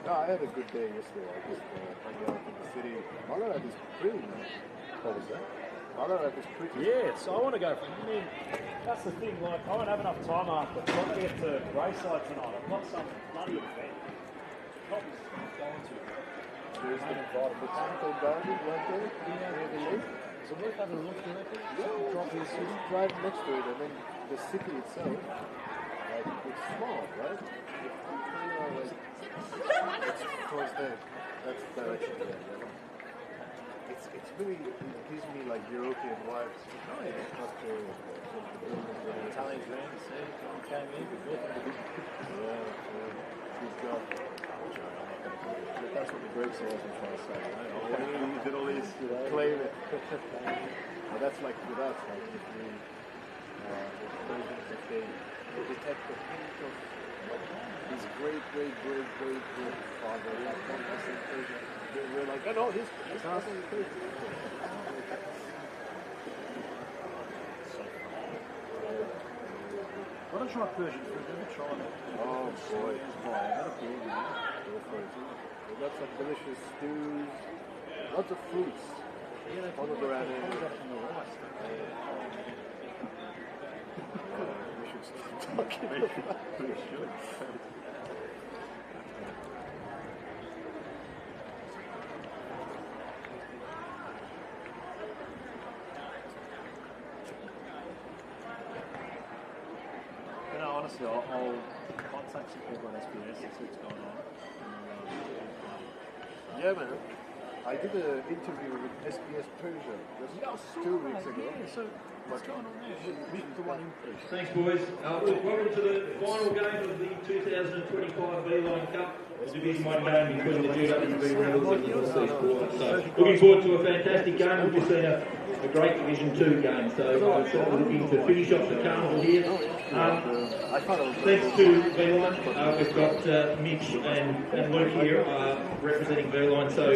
No, I had a good day yesterday. I just hung out in the city. Ballarat is pretty, man. What was that? Ballarat is pretty. Yeah, so I want to go for that's the thing, like, I won't have enough time after. I've got to get to Rayside tonight. I've got some bloody event. Probably going to. There's the botanical garden right there. Yeah, is it worth having a look at it? Yeah, Drop in the city. drive next to it, and then the city itself, like, it's small, right? It's towards there. That's the direction there. It's really, it gives me like European vibes. Oh yeah. Not the buildings and Italians around the city, came in, He's got. That's what the Greek says in trying to say, right? Oh, you did all these, claim it. Well, that's like with us, like if we, if they detect the hint of his great father, like 1% Persian, we're like, oh no, his house is Persian. What a try Persian food, never tried it. Oh boy. Go for it. We've got some delicious stews, lots of fruits. Yeah, they All around from it. the rice. We should stop talking about it. We should. Honestly, I'll contact some people on SBS and see what's going on. Yeah, man. I did an interview with SBS Persia just 2 weeks ago. Yeah, so what's going on there? With the one in Persia. Thanks, boys. Welcome to the final game of the 2025 V-Line Cup. It's Division 1 game between the GWV Rebels and the North East Bulldogs. So looking forward to a fantastic game. We've just seen a great Division 2 game, so we're certainly looking to finish off the carnival here. Thanks to V-Line, we've got Mitch and Luke here representing V-Line, so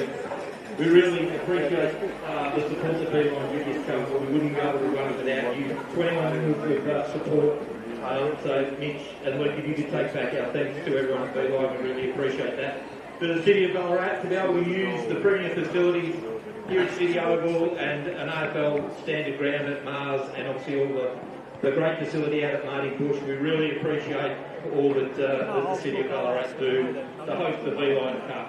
we really appreciate the support that V-Line give this cup. We wouldn't be able to run it without you. 21 years of support. So Mitch and Luke, if you could take back our thanks to everyone at V-Line, we really appreciate that. For the City of Ballarat to be able to use the premier facilities here at City Oval and an AFL standard ground at Mars, and obviously all the great facility out at Marty Bush, we really appreciate all that the City of Ballarat do to host the V-Line Cup.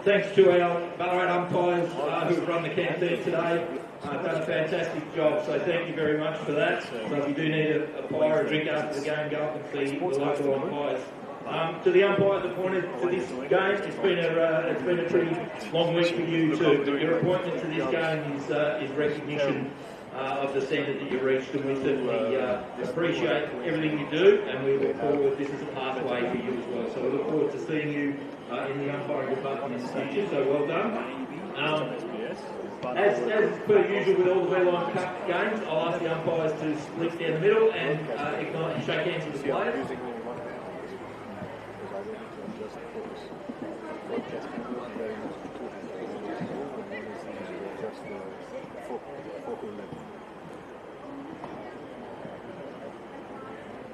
Thanks to our Ballarat umpires who have run the canteen today. Done a fantastic job, so thank you very much for that. So if you do need a pie or a drink after the game, go up and see the local umpires. To the umpires appointed to this game, it's been a pretty long week for you too. But your appointment to this game is recognition of the standard that you reached, and we certainly appreciate everything you do, and we look forward. This is a pathway for you as well. So we look forward to seeing you in the umpiring department in the future. So well done. As per usual with all the V-Line Cup games, I'll ask the umpires to split down the middle and ignite and shake hands with the players.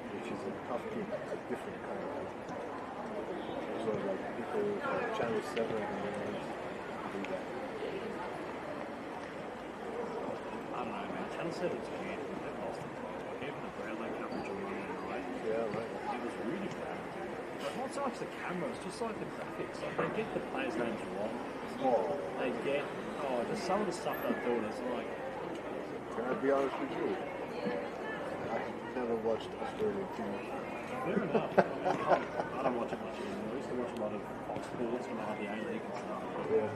Which is a different kind of so like people Channel 7 do that. I don't know, man. Channel 7's weird. They've lost it. Like, even the Brownlow coverage on Monday night. Yeah, right. It was really bad. Like, not so much the camera, it's just like the graphics. Like, they get the players' names wrong. Oh. They get, just some of the stuff they're doing is like... Can I be honest with you? I've never watched Australian TV. Fair enough. I don't watch it much anymore. I used to watch a lot of Fox Sports when I had the A-League and stuff. Yeah.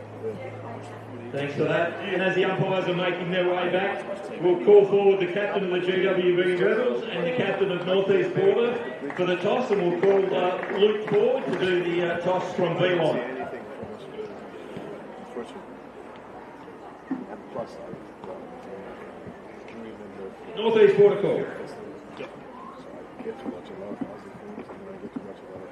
Thanks for that. And as the umpires are making their way back, we'll call forward the captain of the GWV Rebels and the captain of North East Border for the toss, and we'll call Luke forward to do the toss from V-Line. And plus, North East Border call. I get to watch a lot of Aussie films, and I get to watch a lot of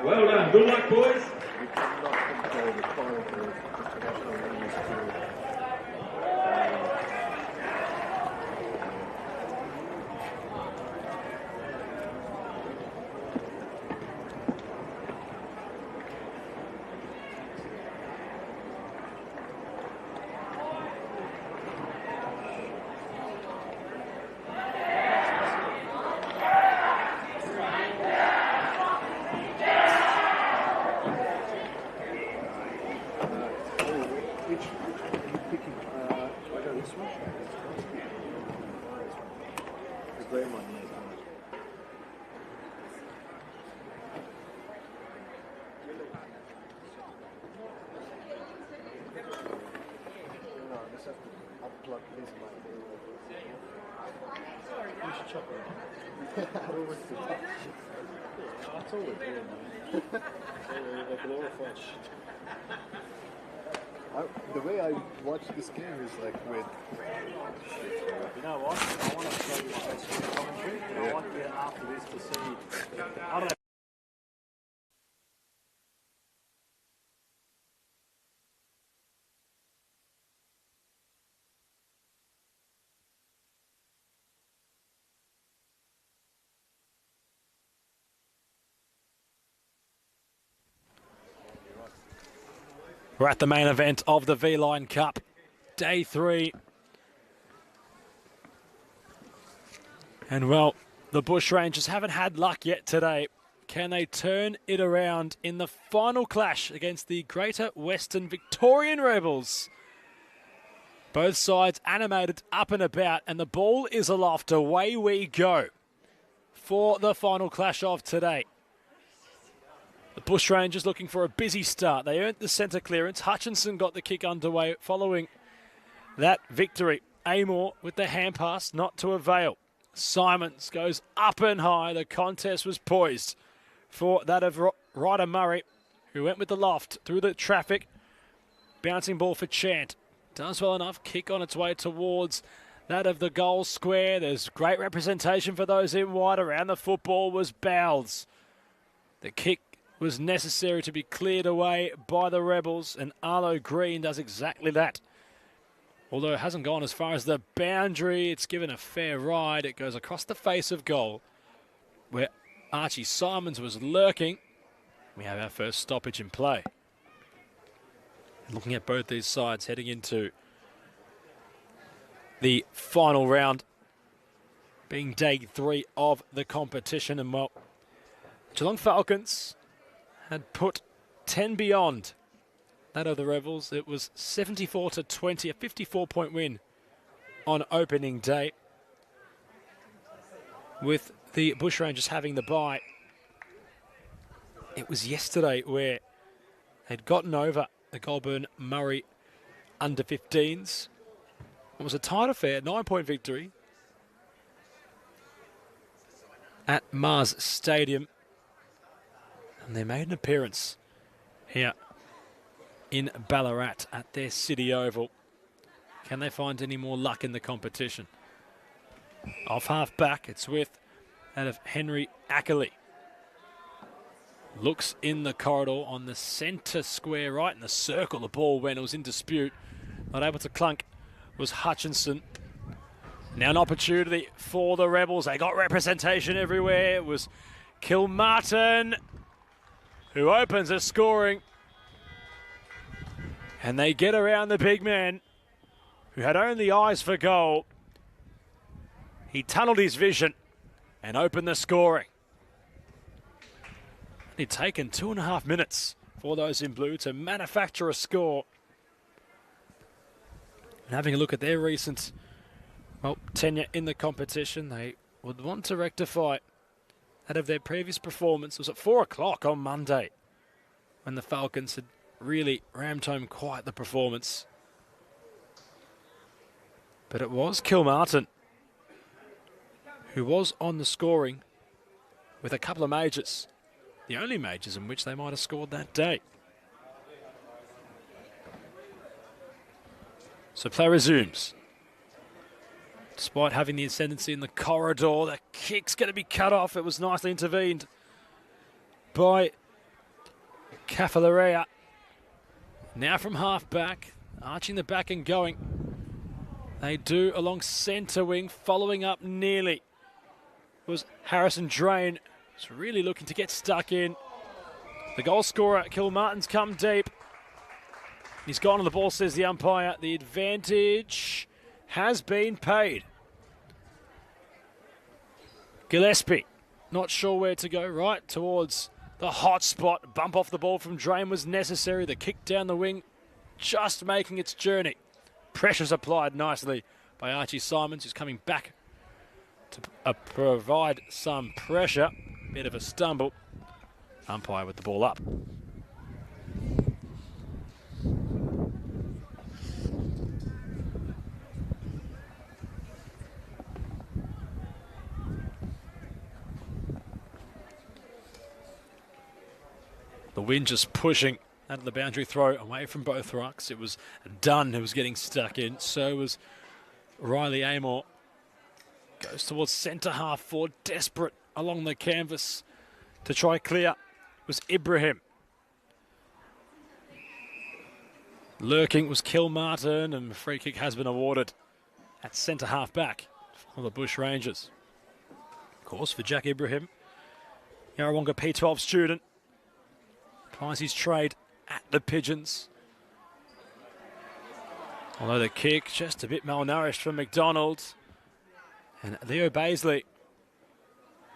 Well done. Good luck, boys. We cannot control the quality of international news to you picking? I got this one. The grey one. No, this has to unplug this one. You should chop it. I don't want to touch. That's all we're doing, man. They're glorified shit. The way I watch this game is like with. You know what? I want to show you my best commentary, and I want you after this to see. I don't know. We're at the main event of the V-Line Cup, day 3. And well, the Bushrangers haven't had luck yet today. Can they turn it around in the final clash against the Greater Western Victorian Rebels? Both sides animated up and about, and the ball is aloft. Away we go for the final clash of today. The Bushrangers looking for a busy start. They earned the centre clearance. Hutchinson got the kick underway following that victory. Amor with the hand pass, not to avail. Simons goes up and high. The contest was poised for that of Ryder Murray, who went with the loft through the traffic. Bouncing ball for Chant. Does well enough. Kick on its way towards that of the goal square. There's great representation for those in wide. Around the football was Bowles. The kick was necessary to be cleared away by the Rebels, and Arlo Green does exactly that. Although it hasn't gone as far as the boundary, it's given a fair ride. It goes across the face of goal, where Archie Simons was lurking. We have our first stoppage in play. Looking at both these sides heading into the final round, being day 3 of the competition. And well, Geelong Falcons had put 10 beyond that of the Rebels. It was 74-20, a 54-point win on opening day, with the Bushrangers having the bye. It was yesterday where they'd gotten over the Goulburn Murray under-15s. It was a tight affair, 9-point victory at Mars Stadium. And they made an appearance here in Ballarat at their City Oval. Can they find any more luck in the competition? Off half back, it's with that of Henry Ackerley. Looks in the corridor on the centre square, right in the circle. The ball when it was in dispute. Not able to clunk was Hutchinson. Now an opportunity for the Rebels. They got representation everywhere. It was Kilmartin who opens the scoring. And they get around the big man, who had only eyes for goal. He tunnelled his vision and opened the scoring. It'd taken 2.5 minutes for those in blue to manufacture a score. And having a look at their recent tenure in the competition, they would want to rectify that of their previous performance. It was at 4 o'clock on Monday when the Falcons had really rammed home quite the performance. But it was Kilmartin who was on the scoring with a couple of majors, the only majors in which they might have scored that day. So play resumes. Despite having the ascendancy in the corridor, the kick's going to be cut off. It was nicely intervened by Cavaleria. Now from half back, arching the back and going. They do along centre wing, following up nearly. It was Harrison Drain. He's really looking to get stuck in. The goal scorer, Kilmartin's come deep. He's gone on the ball, says the umpire. The advantage has been paid. Gillespie, not sure where to go. Right towards the hot spot. Bump off the ball from Drain was necessary. The kick down the wing just making its journey Pressure's applied nicely by Archie Simons, who's coming back to provide some pressure. Bit of a stumble. Umpire with the ball up. The wind just pushing out of the boundary throw away from both rucks. It was Dunn who was getting stuck in. So was Riley Amor. Goes towards centre half forward, desperate along the canvas to try clear. It was Ibrahim. Lurking was Kilmartin, and a free kick has been awarded at centre half back for the Bushrangers. Of course, for Jack Ibrahim, Yarrawonga P12 student, applies his trade at the Pigeons. Although the kick just a bit malnourished from McDonald. And Leo Baisley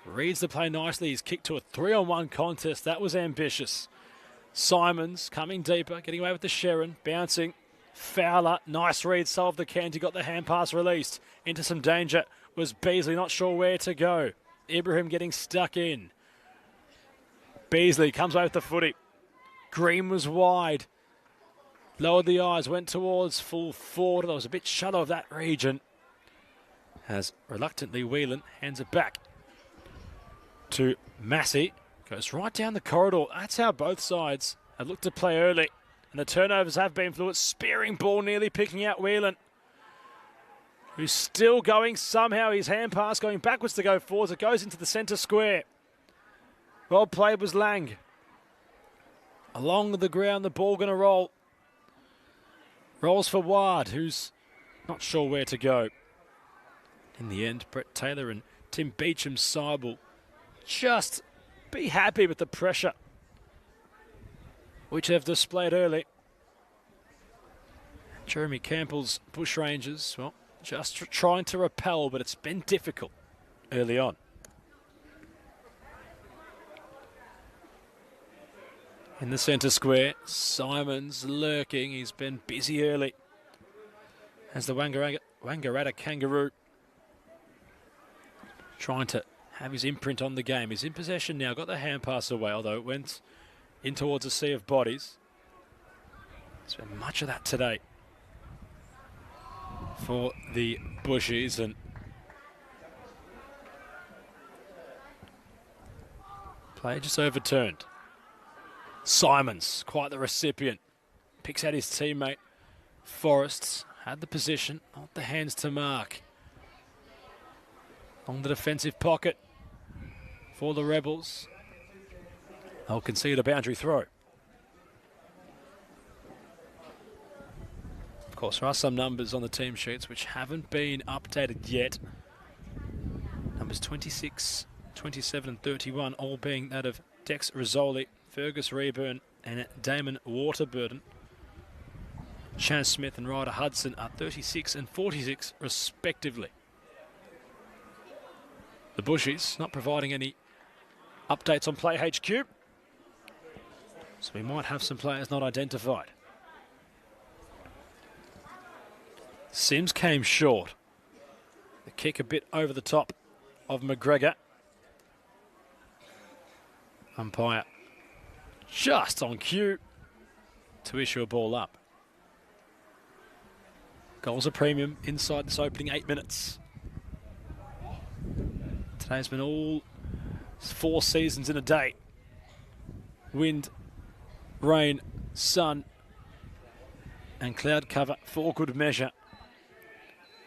reads the play nicely. He's kicked to a 3-on-1 contest. That was ambitious. Simons coming deeper, getting away with the Sharon, bouncing. Fowler, nice read, solved the Canty, got the hand pass released. Into some danger was Beasley, not sure where to go. Ibrahim getting stuck in. Beasley comes away with the footy. Green was wide. Lowered the eyes, went towards full forward. There was a bit shallow of that region. As reluctantly Whelan hands it back to Massey. Goes right down the corridor. That's how both sides have looked to play early. And the turnovers have been fluid. Spearing ball, nearly picking out Whelan, who's still going somehow. His hand pass going backwards to go forwards. It goes into the centre square. Well played was Lang. Along the ground, the ball going to roll. Rolls for Ward, who's not sure where to go. In the end, Brett Taylor and Tim Beecham side will just be happy with the pressure which they've displayed early. Jeremy Campbell's Bushrangers, well, just trying to repel, but it's been difficult early on. In the centre square, Simons lurking. He's been busy early as the Wangaratta Kangaroo trying to have his imprint on the game. He's in possession now, got the hand pass away, although it went in towards a sea of bodies. There's been much of that today for the Bushies, and play just overturned. Simons, quite the recipient, picks out his teammate. Forrests had the position, not the hands to mark. On the defensive pocket for the Rebels. They'll concede a boundary throw. Of course, there are some numbers on the team sheets which haven't been updated yet. Numbers 26, 27 and 31, all being that of Dex Rizzoli, Fergus Reburn and Damon Waterburden. Chaz Smith and Ryder Hudson are 36 and 46 respectively. The Bushies not providing any updates on Play HQ, so we might have some players not identified. Sims came short. The kick a bit over the top of McGregor. Umpire just on cue to issue a ball up. Goals are premium inside this opening 8 minutes. Today's been all 4 seasons in a day. Wind, rain, sun, and cloud cover for good measure.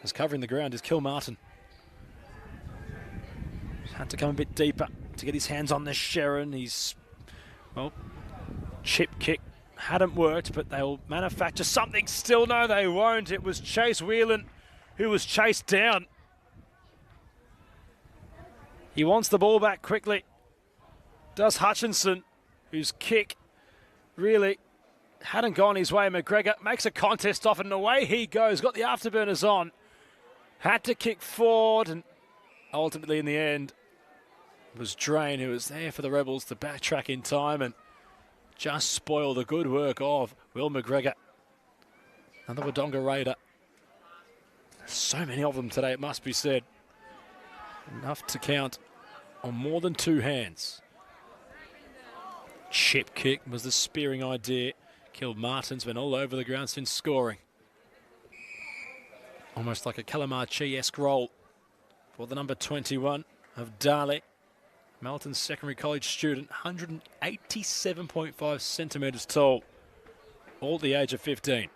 As covering the ground is Kilmartin. Had to come a bit deeper to get his hands on this Sharon. He's, well, chip kick hadn't worked, but they'll manufacture something still. No, they won't. It was Chase Whelan who was chased down. He wants the ball back quickly. Does Hutchinson, whose kick really hadn't gone his way. McGregor makes a contest off it, and away he goes. Got the afterburners on. Had to kick forward, and ultimately in the end it was Drain who was there for the Rebels to backtrack in time and just spoil the good work of Will McGregor. Another Wodonga Raider So many of them today, it must be said. Enough to count on more than 2 hands. Chip kick was the spearing idea. Kilmartin's been all over the ground since scoring. Almost like a Calamachi-esque roll for the number 21 of Dali. Melton Secondary College student, 187.5 centimetres tall, all at the age of 15.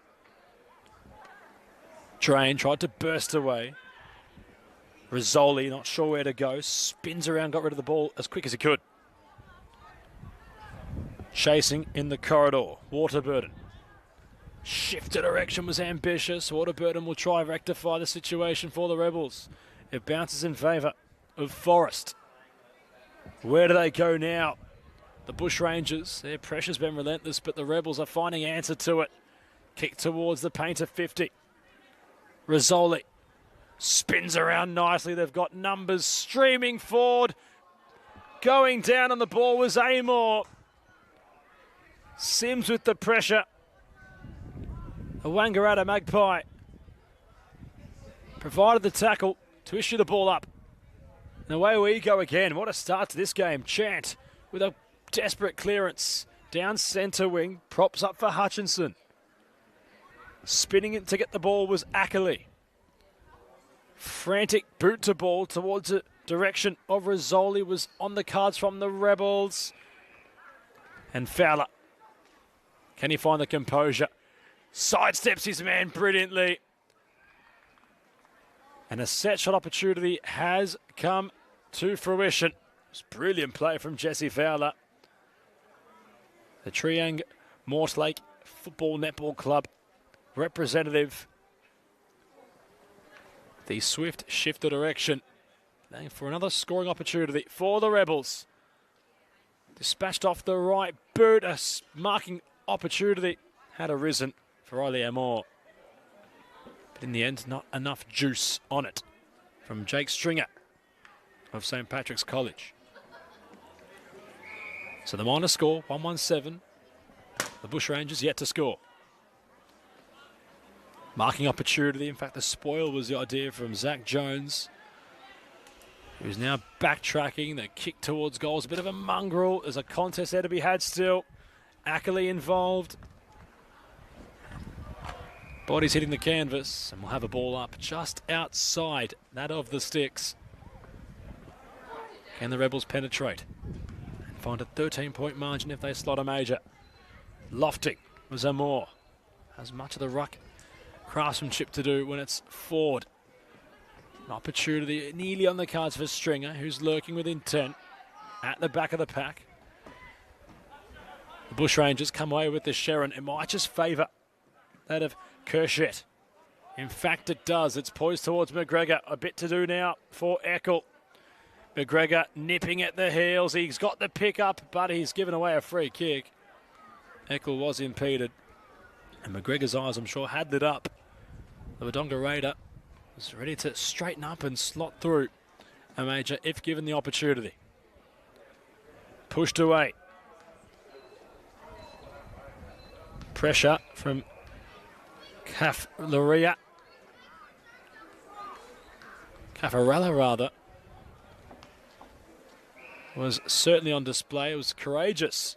Drain tried to burst away. Rizzoli, not sure where to go, spins around, got rid of the ball as quick as he could. Chasing in the corridor, Waterburton. Shift to direction was ambitious. Waterburton will try to rectify the situation for the Rebels. It bounces in favour of Forrest. Where do they go now? The Bushrangers, their pressure's been relentless, but the Rebels are finding answer to it. Kick towards the painter 50. Rizzoli spins around nicely. They've got numbers streaming forward. Going down on the ball was Amor. Sims with the pressure. The Wangaratta Magpie provided the tackle to issue the ball up. And away we go again. What a start to this game. Chant with a desperate clearance. Down centre wing. Props up for Hutchinson. Spinning it to get the ball was Ackley. Frantic boot to ball towards the direction of Rizzoli was on the cards from the Rebels. And Fowler. Can he find the composure? Sidesteps his man brilliantly. And a set shot opportunity has come to fruition. It's brilliant play from Jesse Fowler. The Triang Mortlake Football Netball Club representative. The swift shift of direction. Looking for another scoring opportunity for the Rebels. Dispatched off the right boot. A marking opportunity had arisen for Riley Amor. But in the end, not enough juice on it from Jake Stringer of St. Patrick's College. So the minor score, 117. The Bushrangers yet to score. Marking opportunity. In fact, the spoil was the idea from Zach Jones, who's now backtracking. The kick towards goal is a bit of a mongrel. There's a contest there to be had still. Ackley involved. Body's hitting the canvas, and we'll have a ball up just outside that of the sticks. Can the Rebels penetrate and find a 13-point margin if they slot a major? Lofting was Amor. Has much of the ruck craftsmanship to do when it's forward. An opportunity nearly on the cards for Stringer, who's lurking with intent at the back of the pack. The Bushrangers come away with the Sharon. It might just favour that of Kershett. In fact, it does. It's poised towards McGregor. A bit to do now for Eckel. McGregor nipping at the heels. He's got the pick up, but he's given away a free kick. Eckel was impeded. And McGregor's eyes, I'm sure, had lit up. The Wodonga Raider was ready to straighten up and slot through a major if given the opportunity. Pushed away. Pressure from Caffarella rather, was certainly on display. It was courageous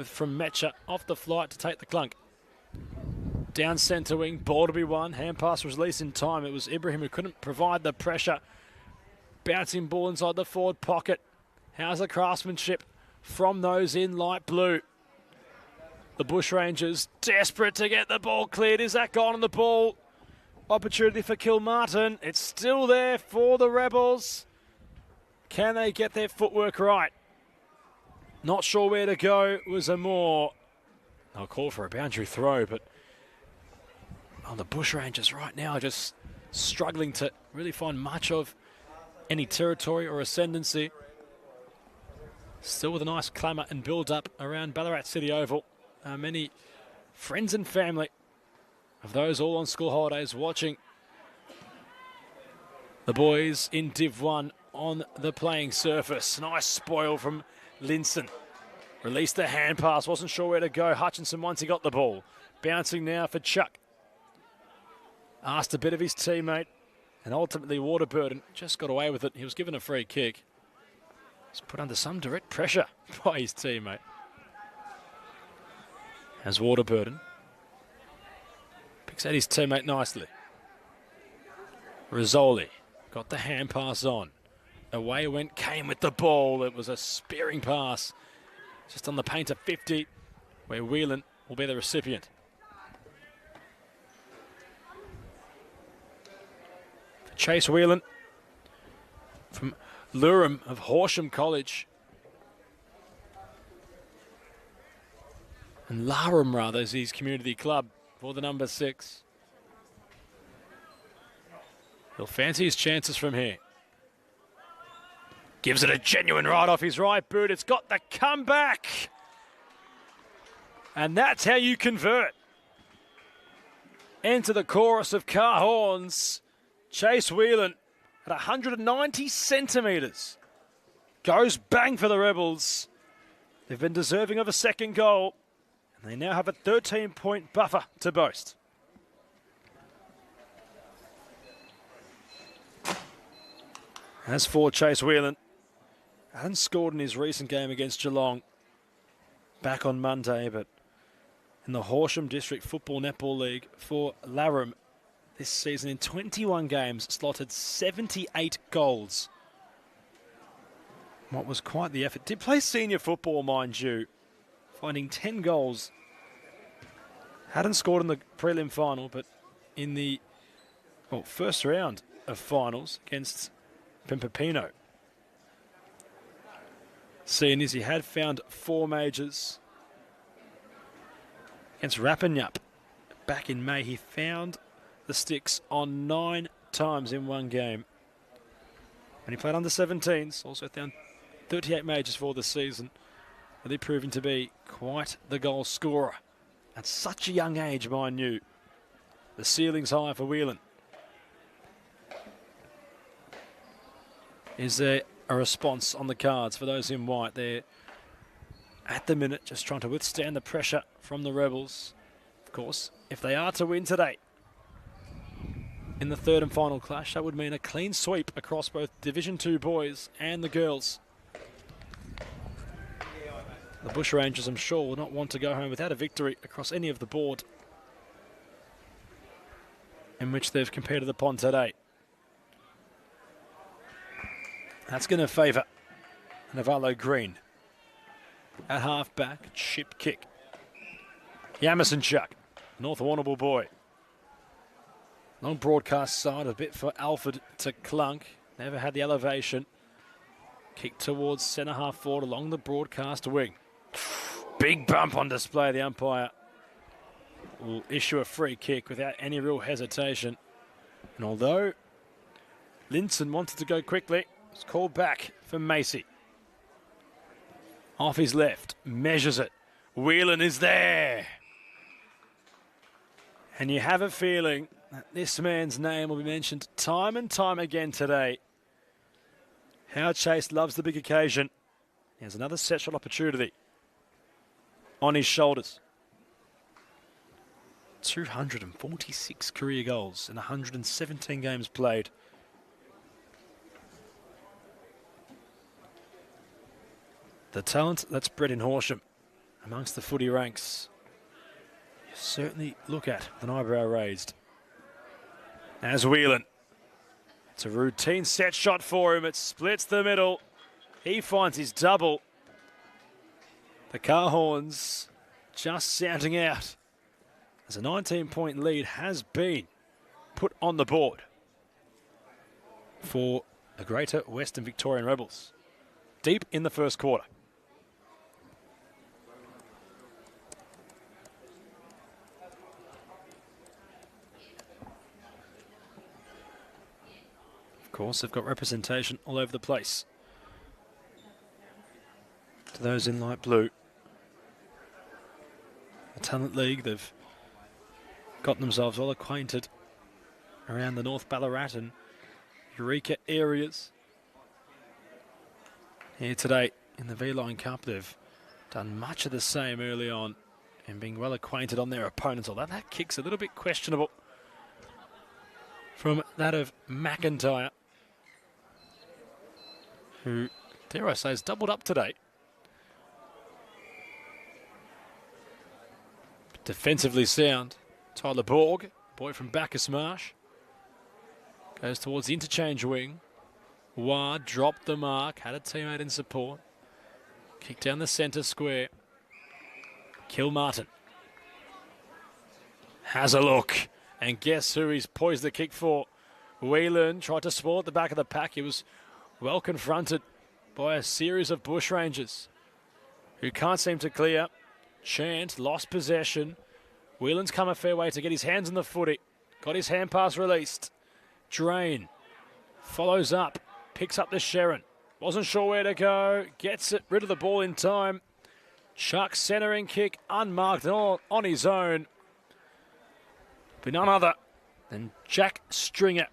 from Metcha off the flight to take the clunk. Down centre wing, ball to be won. Hand pass was released in time. It was Ibrahim who couldn't provide the pressure. Bouncing ball inside the forward pocket. How's the craftsmanship from those in light blue? The Bushrangers desperate to get the ball cleared. Is that gone on the ball? Opportunity for Kilmartin. It's still there for the Rebels. Can they get their footwork right? Not sure where to go. It was Amor. They'll call for a boundary throw, but the Bushrangers right now are just struggling to really find much of any territory or ascendancy. Still with a nice clamour and build-up around Ballarat City Oval. Many friends and family of those all on school holidays watching the boys in Div 1 on the playing surface. Nice spoil from Linson. Released the hand pass, wasn't sure where to go. Hutchinson once he got the ball. Bouncing now for Chuck. Asked a bit of his teammate. And ultimately, Waterburden just got away with it. He was given a free kick. He's put under some direct pressure by his teammate. As Waterburden picks out his teammate nicely. Rizzoli got the hand pass on. Away went Kane with the ball. It was a spearing pass just on the painter 50, where Whelan will be the recipient. For Chase Whelan from Lurum of Horsham College. And Larum, rather, is his community club for the number 6. He'll fancy his chances from here. Gives it a genuine right off his right boot. It's got the comeback. And that's how you convert. Enter the chorus of car horns. Chase Whelan at 190 centimetres. Goes bang for the Rebels. They've been deserving of a second goal. And they now have a 13-point buffer to boast. As for Chase Whelan, hadn't scored in his recent game against Geelong back on Monday, but in the Horsham District Football Netball League for Larum this season in 21 games, slotted 78 goals. What was quite the effort. Did play senior football, mind you, finding 10 goals. Hadn't scored in the prelim final, but in the first round of finals against Pimpapino. Seeing as he had found 4 majors. Against Rapanyup back in May, he found the sticks on 9 times in one game. When he played under 17s, also found 38 majors for the season, really proving to be quite the goal scorer. At such a young age, mind you. The ceiling's high for Whelan. Is there a response on the cards for those in white? They're, at the minute, just trying to withstand the pressure from the Rebels. Of course, if they are to win today in the third and final clash, that would mean a clean sweep across both Division 2 boys and the girls. The Bushrangers, I'm sure, will not want to go home without a victory across any of the board in which they've competed upon today. That's going to favour Navarro Green. At half-back, chip kick. Yamerson Chuck, North Warrnambool boy. Long broadcast side, a bit for Alford to clunk. Never had the elevation. Kick towards centre half forward along the broadcast wing. Big bump on display. The umpire will issue a free kick without any real hesitation. And although Linson wanted to go quickly, it's called back for Macy. Off his left, measures it. Whelan is there. And you have a feeling that this man's name will be mentioned time and time again today. How Chase loves the big occasion. Here's another set shot opportunity on his shoulders. 246 career goals in 117 games played. The talent that's bred in Horsham amongst the footy ranks, you certainly look at with an eyebrow raised. As Whelan, it's a routine set shot for him. It splits the middle. He finds his double. The car horns just sounding out as a 19-point lead has been put on the board for the Greater Western Victorian Rebels deep in the first quarter. Of course, they've got representation all over the place. To those in light blue, the Talent League, they've gotten themselves well acquainted around the North Ballarat and Eureka areas. Here today in the V-Line Cup, they've done much of the same early on and being well acquainted on their opponents, although that kick's a little bit questionable from that of McIntyre, who, dare I say, has doubled up today. Defensively sound. Tyler Borg, boy from Bacchus Marsh, goes towards the interchange wing. Ward dropped the mark, had a teammate in support. Kick down the centre square. Kilmartin has a look, and guess who he's poised the kick for? Whelan tried to spoil at the back of the pack. He was well confronted by a series of Bushrangers who can't seem to clear. Chant lost possession. Whelan's come a fair way to get his hands on the footy. Got his hand pass released. Drain follows up, picks up the Sherrin. Wasn't sure where to go. Gets it, rid of the ball in time. Chuck centering kick, unmarked and all on his own. Be none other than Jack Stringer.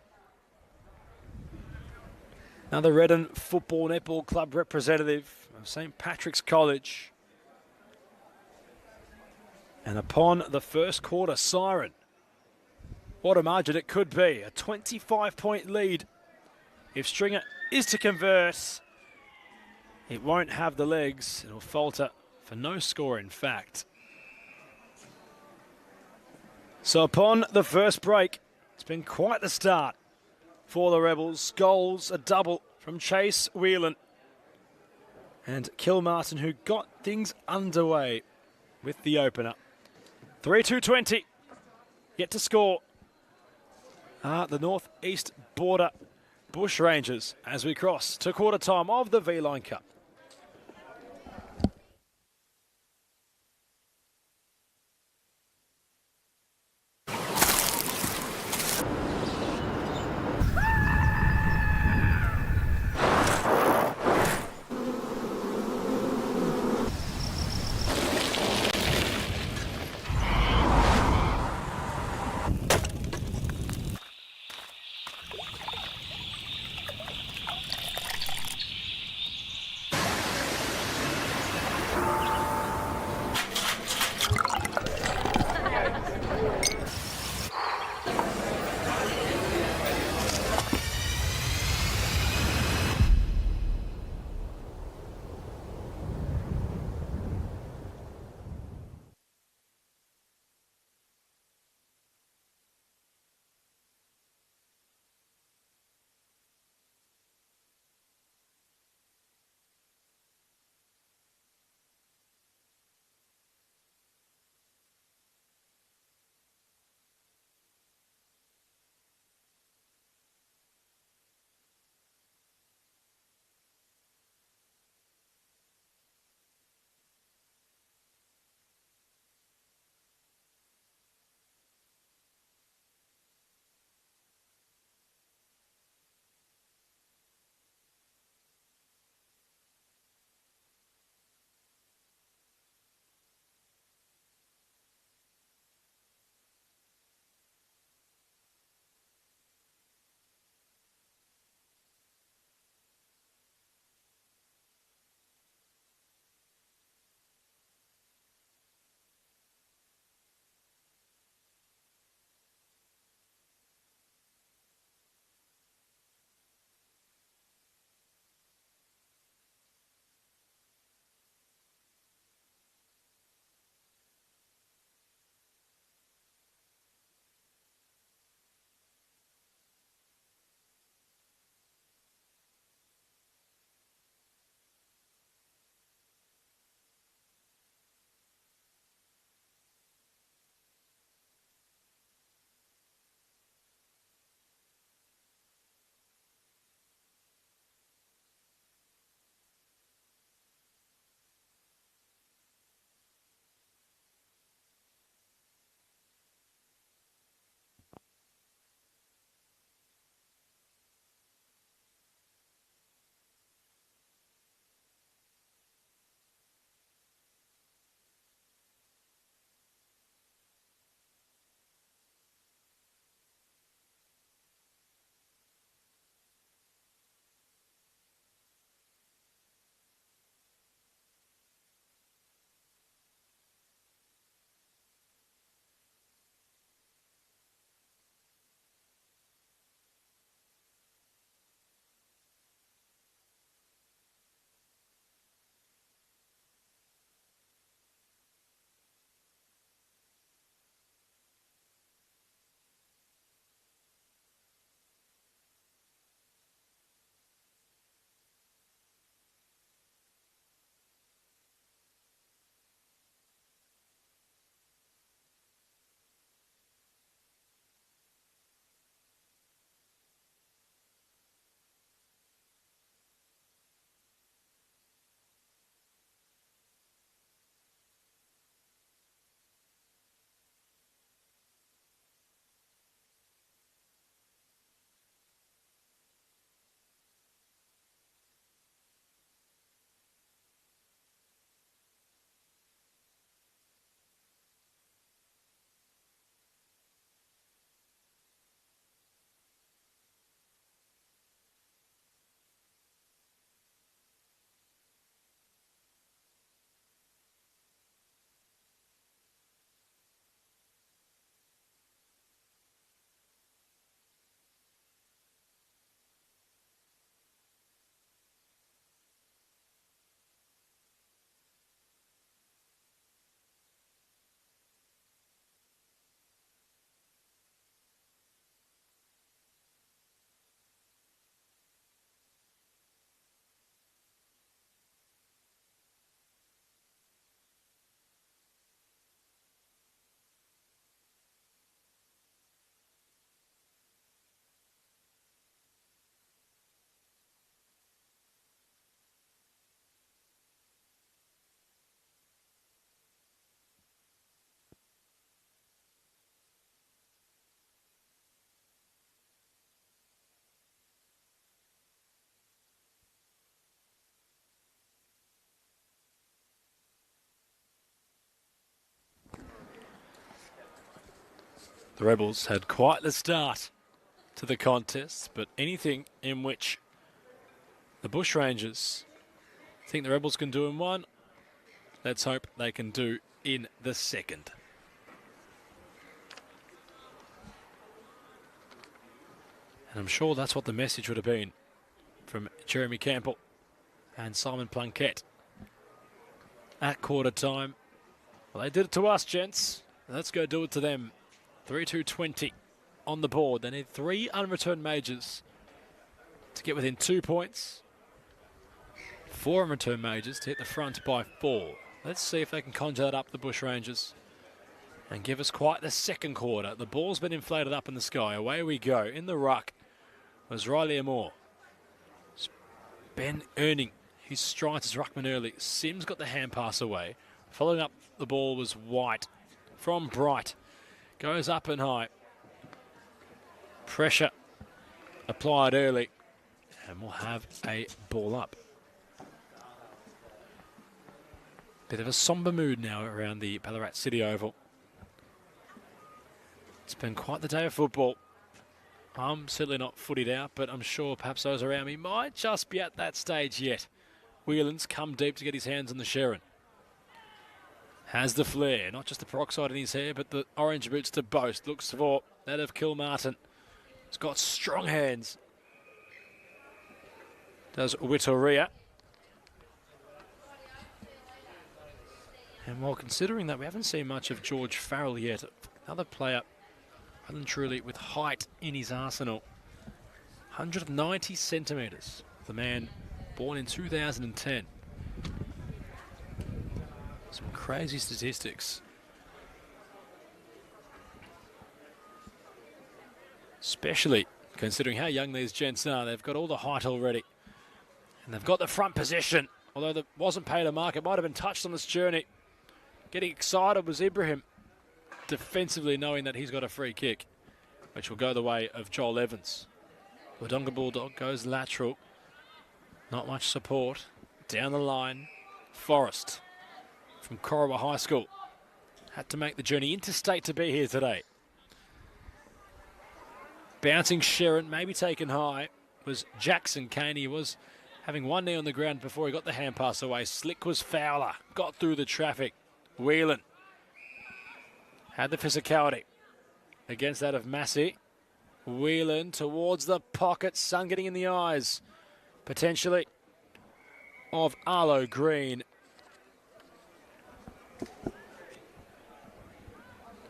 Another Redden Football Netball Club representative of St. Patrick's College. And upon the first quarter siren, what a margin it could be. A 25-point lead. If Stringer is to convert, it won't have the legs. It'll falter for no score, in fact. So upon the first break, it's been quite the start for the Rebels. Goals, a double from Chase Whelan and Kilmartin, who got things underway with the opener. 3-2-20, yet to score. The northeast border Bushrangers as we cross to quarter time of the V-Line Cup. The Rebels had quite the start to the contest, but anything in which the Bushrangers think the Rebels can do in one, let's hope they can do in the second. And I'm sure that's what the message would have been from Jeremy Campbell and Simon Plunkett at quarter time. Well, they did it to us, gents. Let's go do it to them. 3-2-20 on the board. They need 3 unreturned majors to get within 2 points. 4 unreturned majors to hit the front by 4. Let's see if they can conjure that up, the Bushrangers, and give us quite the second quarter. The ball's been inflated up in the sky. Away we go. In the ruck was Riley Amore. Ben earning his strides as ruckman early. Sims got the hand pass away. Following up the ball was White from Bright. Goes up and high. Pressure applied early. And we'll have a ball up. Bit of a somber mood now around the Ballarat City Oval. It's been quite the day of football. I'm certainly not footied out, but I'm sure perhaps those around me might just be at that stage yet. Whelan's come deep to get his hands on the Sherrin. Has the flair, not just the peroxide in his hair, but the orange boots to boast. Looks for that of Kilmartin. He's got strong hands. Does Wittoria. And while considering that we haven't seen much of George Farrell yet, another player well and truly with height in his arsenal. 190 centimetres. The man born in 2010. Some crazy statistics. Especially considering how young these gents are. They've got all the height already. And they've got the front position. Although that wasn't paid a mark, it might have been touched on this journey. Getting excited was Ibrahim. Defensively knowing that he's got a free kick, which will go the way of Joel Evans. Wodonga Bulldog goes lateral. Not much support. Down the line, Forrest from Corowa High School. Had to make the journey interstate to be here today. Bouncing Sherrin, maybe taken high, was Jackson Kane. He was having one knee on the ground before he got the hand pass away. Slick was Fowler, got through the traffic. Whelan had the physicality against that of Massey. Whelan towards the pocket, sun getting in the eyes, potentially, of Arlo Green.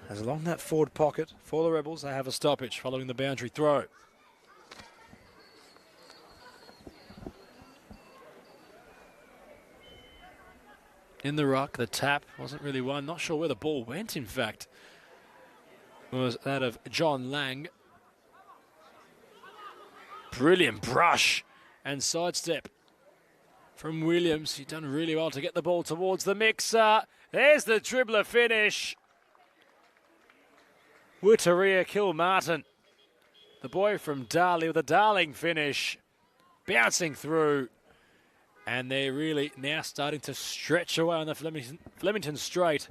As along that forward pocket for the Rebels, they have a stoppage following the boundary throw. In the ruck, the tap wasn't really one. Not sure where the ball went, in fact. It was that of John Lang. Brilliant brush and sidestep from Williams. He's done really well to get the ball towards the mixer. There's the dribbler finish. Wittoria Kilmartin. The boy from Darley with a darling finish. Bouncing through. And they're really now starting to stretch away on the Flemington Straight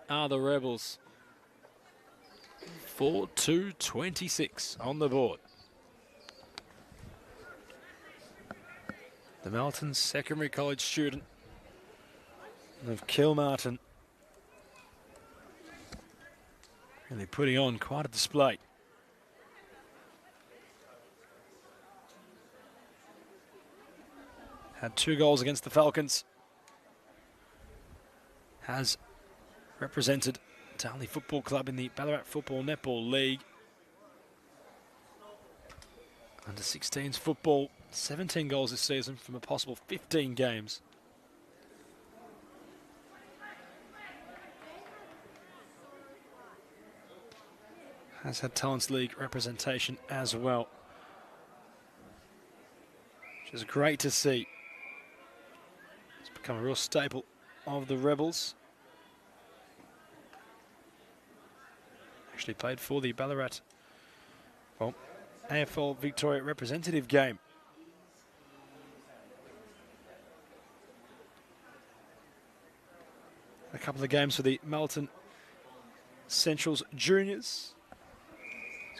are the Rebels. 4-2-26 on the board. The Melton Secondary College student of Kilmartin really putting on quite a display. Had 2 goals against the Falcons. Has represented Darley Football Club in the Ballarat Football Netball League. Under 16s football, 17 goals this season from a possible 15 games. Has had Talents League representation as well, which is great to see. It's become a real staple of the Rebels. Actually played for the Ballarat, well, AFL Victoria representative game. A couple of games for the Melton Central's juniors.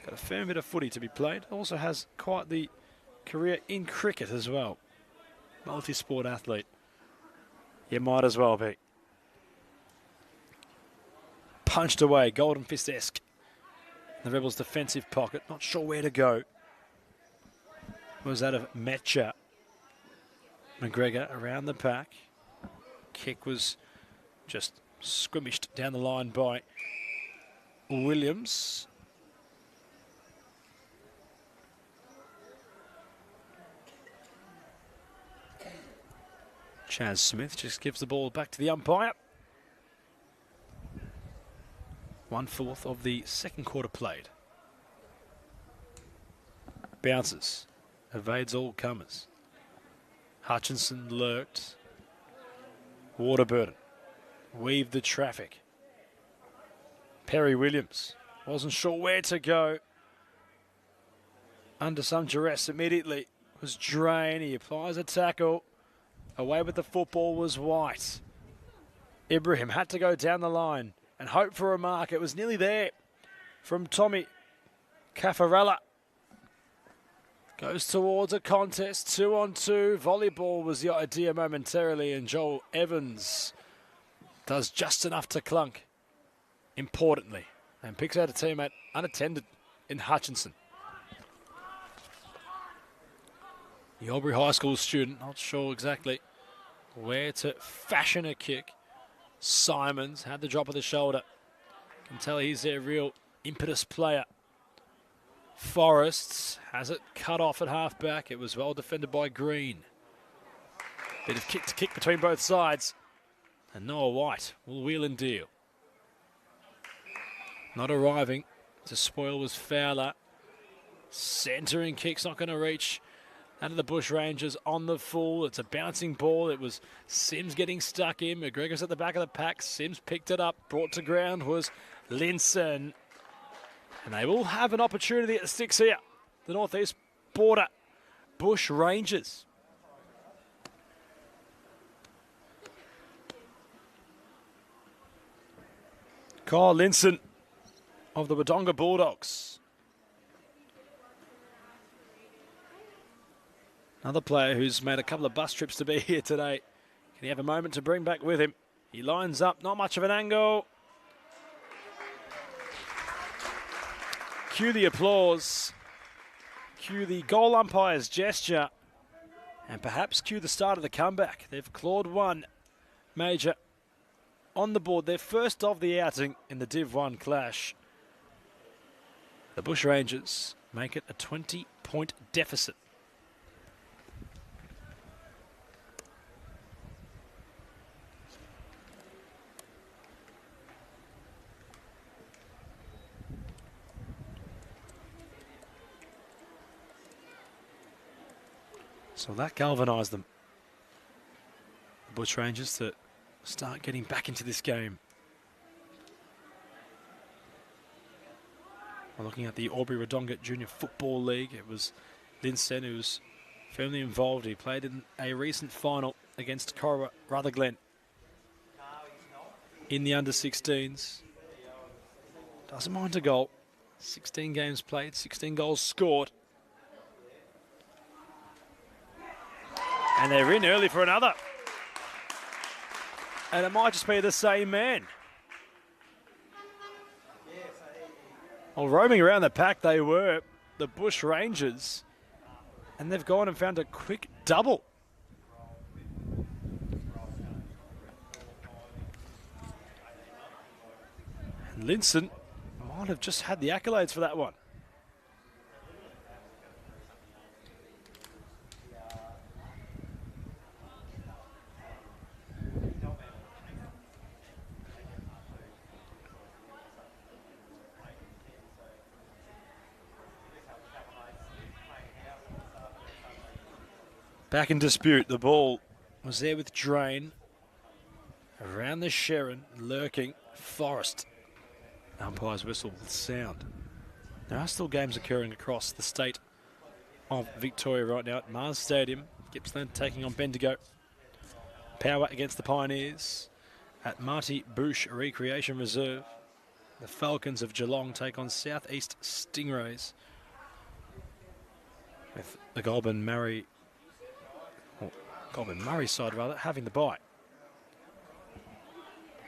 got a fair bit of footy to be played. Also has quite the career in cricket as well. Multi-sport athlete. You might as well be. Punched away, Golden Fist-esque. The Rebels' defensive pocket, not sure where to go. Was that of Metcha. McGregor around the pack. Kick was just squished down the line by Williams. Chaz Smith just gives the ball back to the umpire. 1/4 of the second quarter played. Bounces. Evades all comers. Hutchinson lurked. Waterburden. Weaved the traffic. Perry Williams wasn't sure where to go. Under some duress immediately was Drain. He applies a tackle. Away with the football was White. Ibrahim had to go down the line and hope for a mark. It was nearly there from Tommy Caffarella. Goes towards a contest, 2-on-2. Volleyball was the idea momentarily, and Joel Evans does just enough to clunk, importantly, and picks out a teammate unattended in Hutchinson. The Albury High School student, not sure exactly where to fashion a kick. Simons had the drop of the shoulder. Can tell he's their real impetus player. Forrests has it cut off at half-back. It was well defended by Green. Bit of kick-to-kick between both sides. And Noah White will wheel and deal. Not arriving to spoil was Fowler. Centering kick's not going to reach. Out of the Bushrangers on the full. It's a bouncing ball. It was Sims getting stuck in. McGregor's at the back of the pack. Sims picked it up. Brought to ground was Linson. And they will have an opportunity at the sticks here. The northeast border. Bushrangers. Kyle Linson of the Wodonga Bulldogs. Another player who's made a couple of bus trips to be here today. Can he have a moment to bring back with him? He lines up, not much of an angle. Cue the applause. Cue the goal umpire's gesture. And perhaps cue the start of the comeback. They've clawed one major on the board. Their first of the outing in the Div 1 clash. The Bushrangers make it a 20-point deficit. So that galvanised them, the Bushrangers, to start getting back into this game. We're looking at the Albury Wodonga Junior Football League. It was Linson who was firmly involved. He played in a recent final against Corowa Rutherglen in the under-16s. Doesn't mind a goal. 16 games played, 16 goals scored. And they're in early for another. And it might just be the same man. Well, roaming around the pack they were, the Bushrangers. And they've gone and found a quick double. And Linson might have just had the accolades for that one. Back in dispute, the ball was there with Drain. Around the Sharon, lurking, Forrest. Umpire's whistle will sound. There are still games occurring across the state of Victoria right now at Mars Stadium. Gippsland taking on Bendigo. Power against the Pioneers at Marty Bush Recreation Reserve. The Falcons of Geelong take on Southeast Stingrays, with the Goulburn Murray side rather having the bye.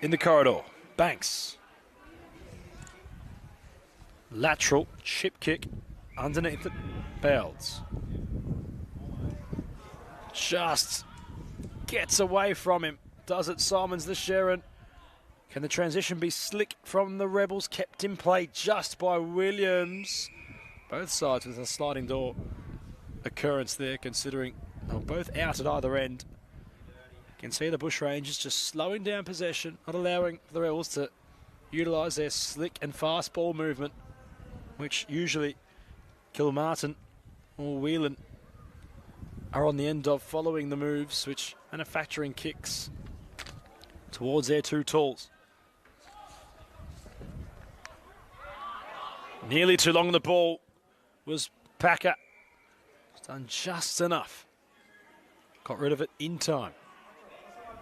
In the corridor, Banks. Lateral chip kick underneath the Bells. Just gets away from him. Does it Simons the Sharon? Can the transition be slick from the Rebels? Kept in play just by Williams. Both sides with a sliding door occurrence there, considering they're both out at either end. You can see the Bushrangers just slowing down possession, not allowing the Rebels to utilise their slick and fast ball movement, which usually Kilmartin or Whelan are on the end of, following the moves, which manufacturing kicks towards their two tools. Nearly too long the ball was Packer. It's done just enough. Got rid of it in time.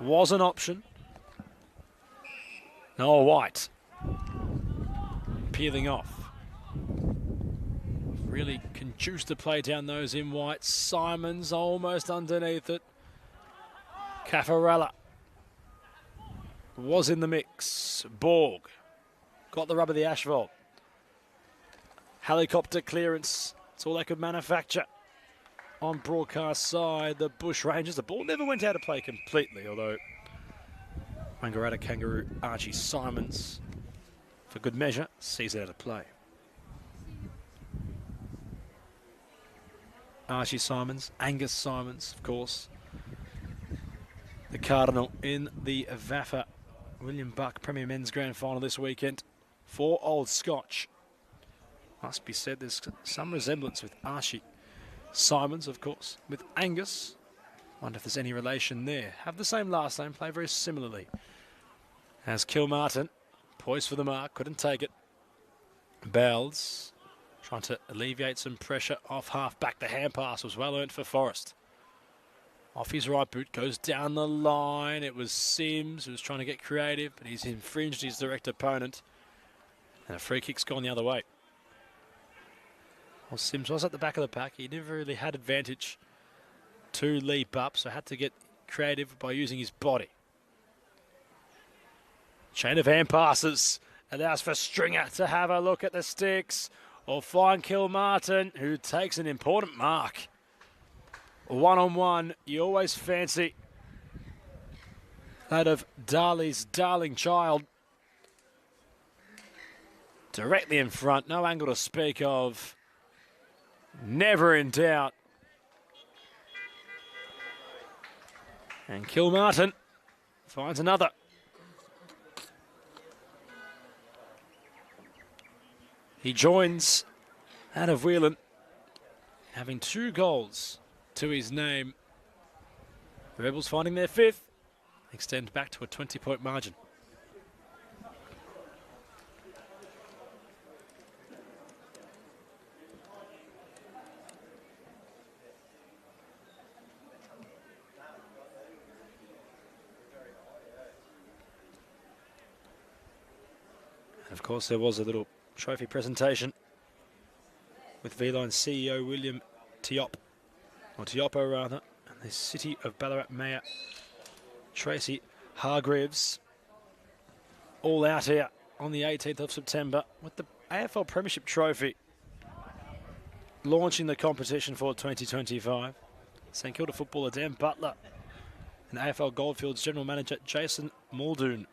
Was an option. Noah White peeling off. Really can juice the play down those in White. Simons almost underneath it. Caffarella was in the mix. Borg got the rub of the asphalt. Helicopter clearance. It's all they could manufacture. On broadcast side, the Bushrangers. The ball never went out of play completely, although Wangaratta Kangaroo Archie Simons, for good measure, sees it out of play. Archie Simons, Angus Simons, of course. The Cardinal in the VAFA William Buck Premier Men's Grand Final this weekend for Old Scotch. Must be said, there's some resemblance with Archie Simons, of course, with Angus. Wonder if there's any relation there. Have the same last name, play very similarly. As Kilmartin, poised for the mark, couldn't take it. Bells trying to alleviate some pressure off half back. The hand pass was well earned for Forrest. Off his right boot, goes down the line. It was Sims who was trying to get creative, but he's infringed his direct opponent. And a free kick's gone the other way. Well, Sims was at the back of the pack. He never really had advantage to leap up, so had to get creative by using his body. Chain of hand passes allows for Stringer to have a look at the sticks, or find Kilmartin, who takes an important mark. One-on-one, you always fancy that of Darley's darling child. Directly in front, no angle to speak of. Never in doubt. And Kilmartin finds another. He joins out of Whelan, having 2 goals to his name. The Rebels finding their 5th, extend back to a 20-point margin. Of course, there was a little trophy presentation with V-Line CEO William Tiopo rather, and the City of Ballarat Mayor Tracy Hargreaves, all out here on the 18th of September with the AFL Premiership Trophy, launching the competition for 2025. St Kilda footballer Dan Butler and AFL Goldfields General Manager Jason Muldoon,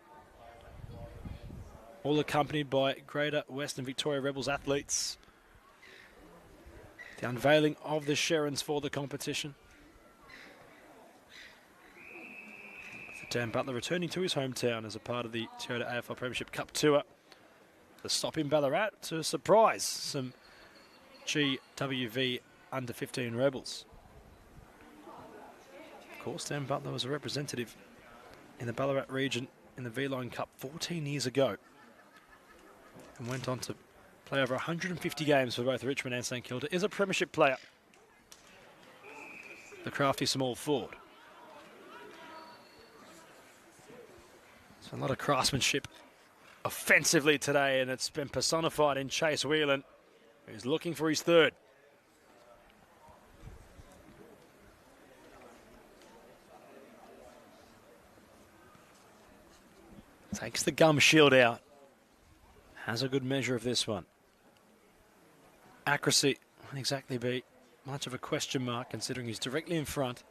all accompanied by Greater Western Victoria Rebels athletes. The unveiling of the Sherons for the competition. Dan Butler returning to his hometown as a part of the Toyota AFL Premiership Cup Tour. The stop in Ballarat to surprise some GWV under-15 Rebels. Of course, Dan Butler was a representative in the Ballarat region in the V-Line Cup 14 years ago, and went on to play over 150 games for both Richmond and St Kilda. Is a premiership player, the crafty small forward. So a lot of craftsmanship offensively today, and it's been personified in Chase Whelan, who's looking for his third. Takes the gum shield out. Has a good measure of this one. Accuracy won't exactly be much of a question mark considering he's directly in front.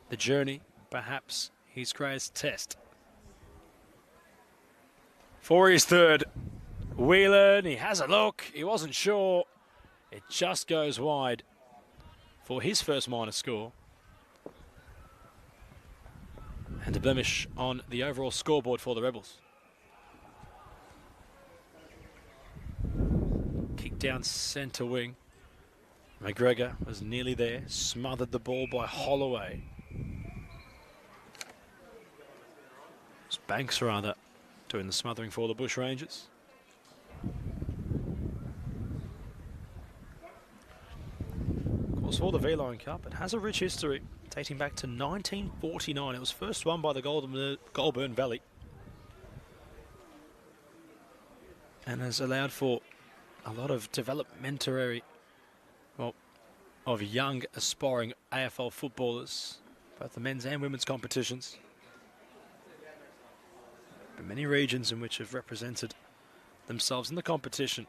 The journey, perhaps his greatest test. For his third, Whelan, he has a look. He wasn't sure. It just goes wide for his first minor score. And a blemish on the overall scoreboard for the Rebels. Kick down centre wing. McGregor was nearly there, smothered the ball by Holloway. It's Banks, rather, doing the smothering for the Bushrangers. Of course, for the V-Line Cup, it has a rich history dating back to 1949. It was first won by the Goulburn Valley and has allowed for a lot of developmentary, well, of young aspiring AFL footballers, both the men's and women's competitions. But many regions in which have represented themselves in the competition.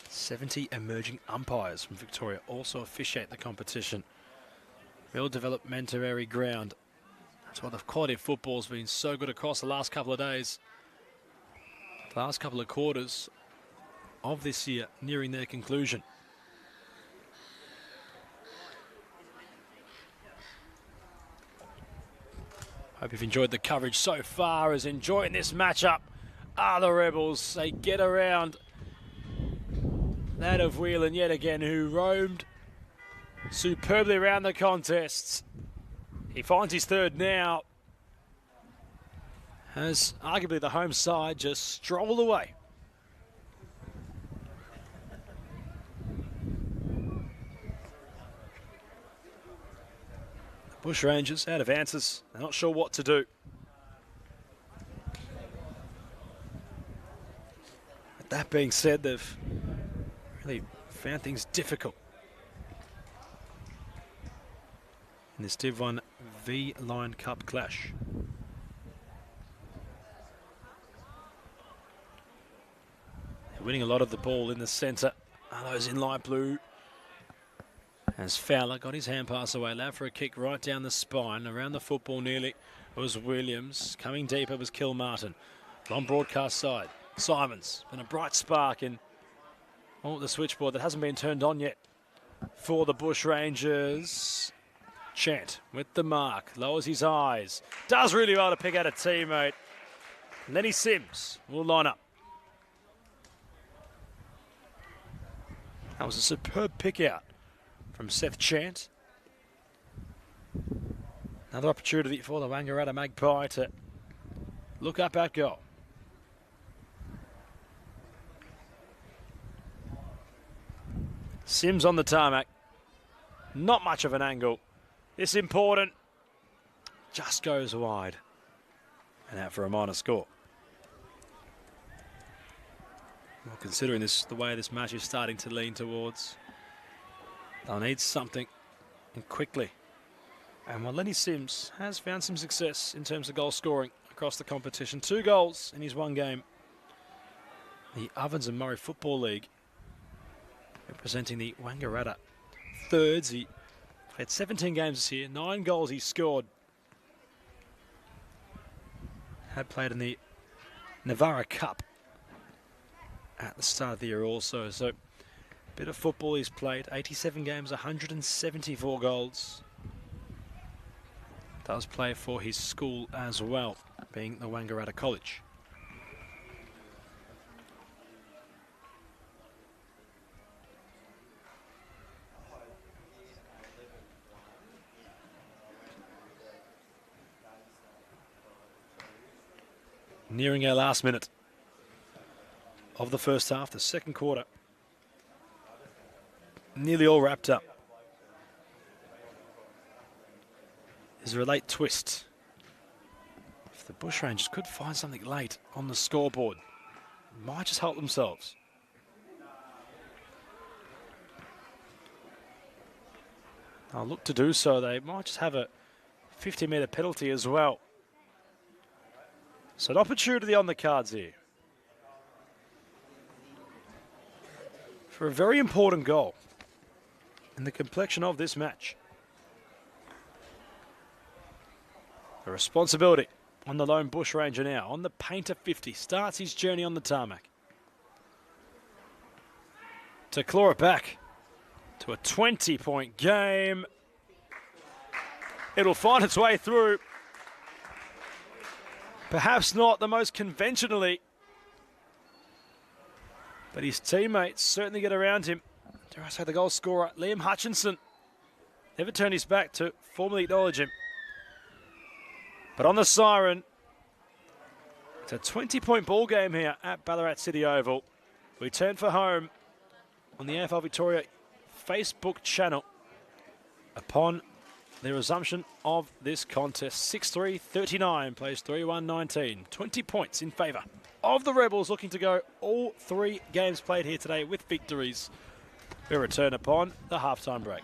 70 emerging umpires from Victoria also officiate the competition. Real developmentary ground. That's why the quality of football has been so good across the last couple of days. The last couple of quarters of this year nearing their conclusion. Hope you've enjoyed the coverage so far. As enjoying this matchup are the Rebels. They get around that of Whelan yet again, who roamed superbly around the contests. He finds his third now. As arguably the home side just stroll away. The Bushrangers out of answers. They're not sure what to do. But that being said, they've really found things difficult in this Div 1 V-Line Cup clash. They're winning a lot of the ball in the centre. Are those in light blue? As Fowler got his hand pass away, allowed for a kick right down the spine. Around the football nearly was Williams. Coming deeper was Kilmartin. On broadcast side, Simons. Been a bright spark in the switchboard that hasn't been turned on yet for the Bushrangers. Chant with the mark, lowers his eyes. Does really well to pick out a teammate. Lenny Sims will line up. That was a superb pick out from Seth Chant. Another opportunity for the Wangaratta Magpie to look up at goal. Sims on the tarmac. Not much of an angle. This important. Just goes wide. And out for a minor score. Well, considering this, the way this match is starting to lean towards, they'll need something, and quickly. And while Lenny Sims has found some success in terms of goal scoring across the competition, 2 goals in his one game, the Ovens and Murray Football League, representing the Wangaratta Thirds. He played 17 games this year, 9 goals he scored. Had played in the Navara Cup at the start of the year also. So, bit of football he's played. 87 games, 174 goals. Does play for his school as well, being the Wangaratta College. Nearing our last minute of the first half, the second quarter. Nearly all wrapped up. Is there a late twist? the Bushrangers could find something late on the scoreboard. Might just help themselves. They'll look to do so. They might just have a 50-metre penalty as well. So an opportunity on the cards here for a very important goal in the complexion of this match. The responsibility on the lone Bushranger now, on the painter 50, starts his journey on the tarmac. To claw it back to a 20-point game. It'll find its way through. Perhaps not the most conventionally, but his teammates certainly get around him. Dare I say the goal scorer, Liam Hutchinson, never turned his back to formally acknowledge him. But on the siren, it's a 20-point ball game here at Ballarat City Oval. We turn for home on the AFL Victoria Facebook channel upon the resumption of this contest. 6-3-39 plays 3-1-19. 20 points in favour of the Rebels, looking to go all 3 games played here today with victories. We return upon the halftime break.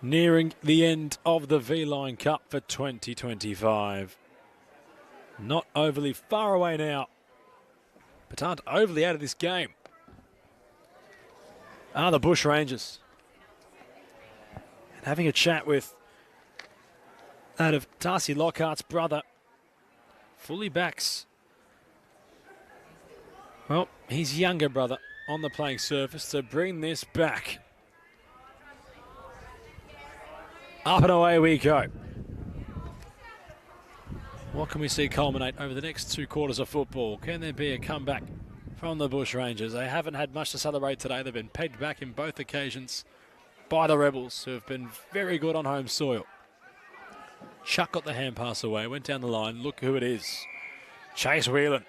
Nearing the end of the V-Line Cup for 2025. Not overly far away now, but aren't overly out of this game. Are the Bushrangers. And having a chat with that of Darcy Lockhart's brother, fully backs, well, his younger brother on the playing surface to bring this back. Up and away we go. What can we see culminate over the next 2 quarters of football? Can there be a comeback from the Bushrangers? They haven't had much to celebrate today. They've been pegged back in both occasions by the Rebels, who have been very good on home soil. Chuck got the hand pass away, went down the line. Look who it is. Chase Whelan.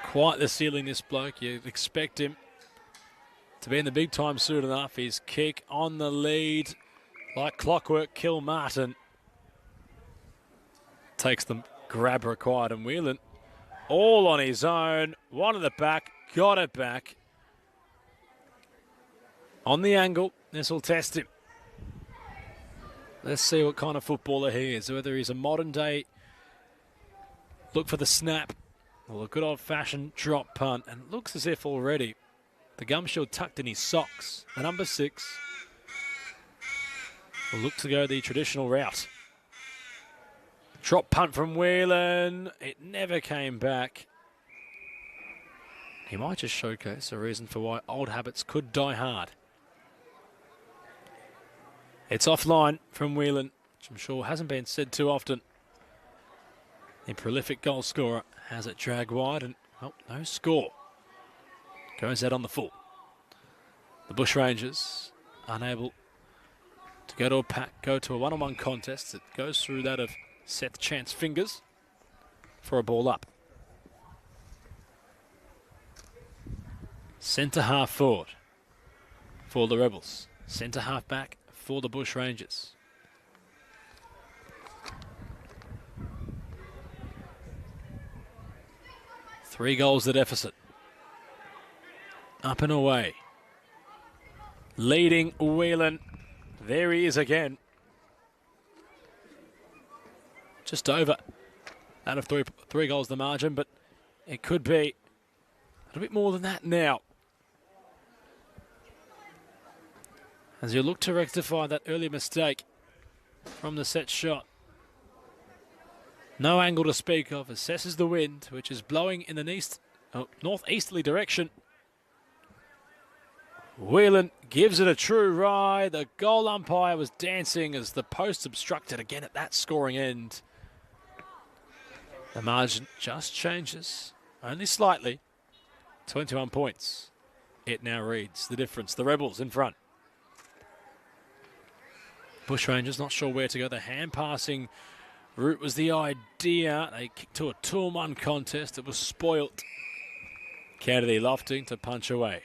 Quite the ceiling, this bloke. You'd expect him to be in the big time soon enough. His kick on the lead, like clockwork, Kilmartin. Takes the grab required, and Whelan all on his own. One at the back, got it back. On the angle, this will test him. Let's see what kind of footballer he is, whether he's a modern day look for the snap or a good old-fashioned drop punt. And it looks as if already the gum shield tucked in his socks. The number 6 will look to go the traditional route. Drop punt from Whelan. It never came back. He might just showcase a reason for why old habits could die hard. It's offline from Whelan, which I'm sure hasn't been said too often. The prolific goal scorer has it dragged wide, and well, no score. Goes out on the full. The Bushrangers unable to go to a pack, go to a one-on-one contest. It goes through that of Seth Chance Fingers for a ball up. Centre half forward for the Rebels. Centre half back for the Bushrangers. Three goals the deficit. Up and away. Leading Whelan. There he is again. Just over out of three goals the margin, but it could be a little bit more than that now. As you look to rectify that early mistake from the set shot. No angle to speak of. Assesses the wind, which is blowing in an northeasterly direction. Whelan gives it a true ride. The goal umpire was dancing as the post obstructed again at that scoring end. The margin just changes, only slightly. 21 points. It now reads the difference. The Rebels in front. Bushrangers not sure where to go. The hand passing route was the idea. They kicked to a 2-on-1 contest. It was spoilt. Kennedy lofting to punch away.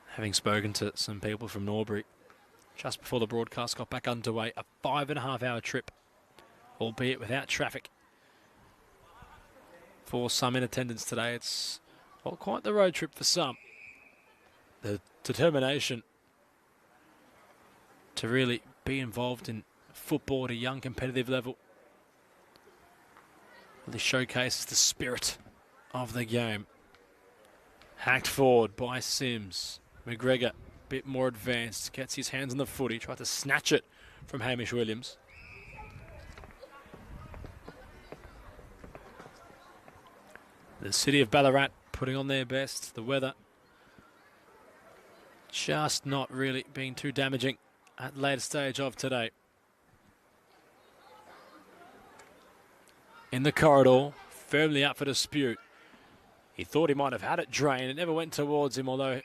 Having spoken to some people from Norbury just before the broadcast got back underway, a 5.5-hour trip, albeit without traffic. For some in attendance today, it's quite the road trip for some. The determination to really be involved in football at a young competitive level really showcases the spirit of the game. Hacked forward by Sims. McGregor, a bit more advanced, gets his hands on the footy, tried to snatch it from Hamish Williams. The city of Ballarat putting on their best. The weather just not really being too damaging at the later stage of today. In the corridor, firmly up for dispute. He thought he might have had it drained. It never went towards him, although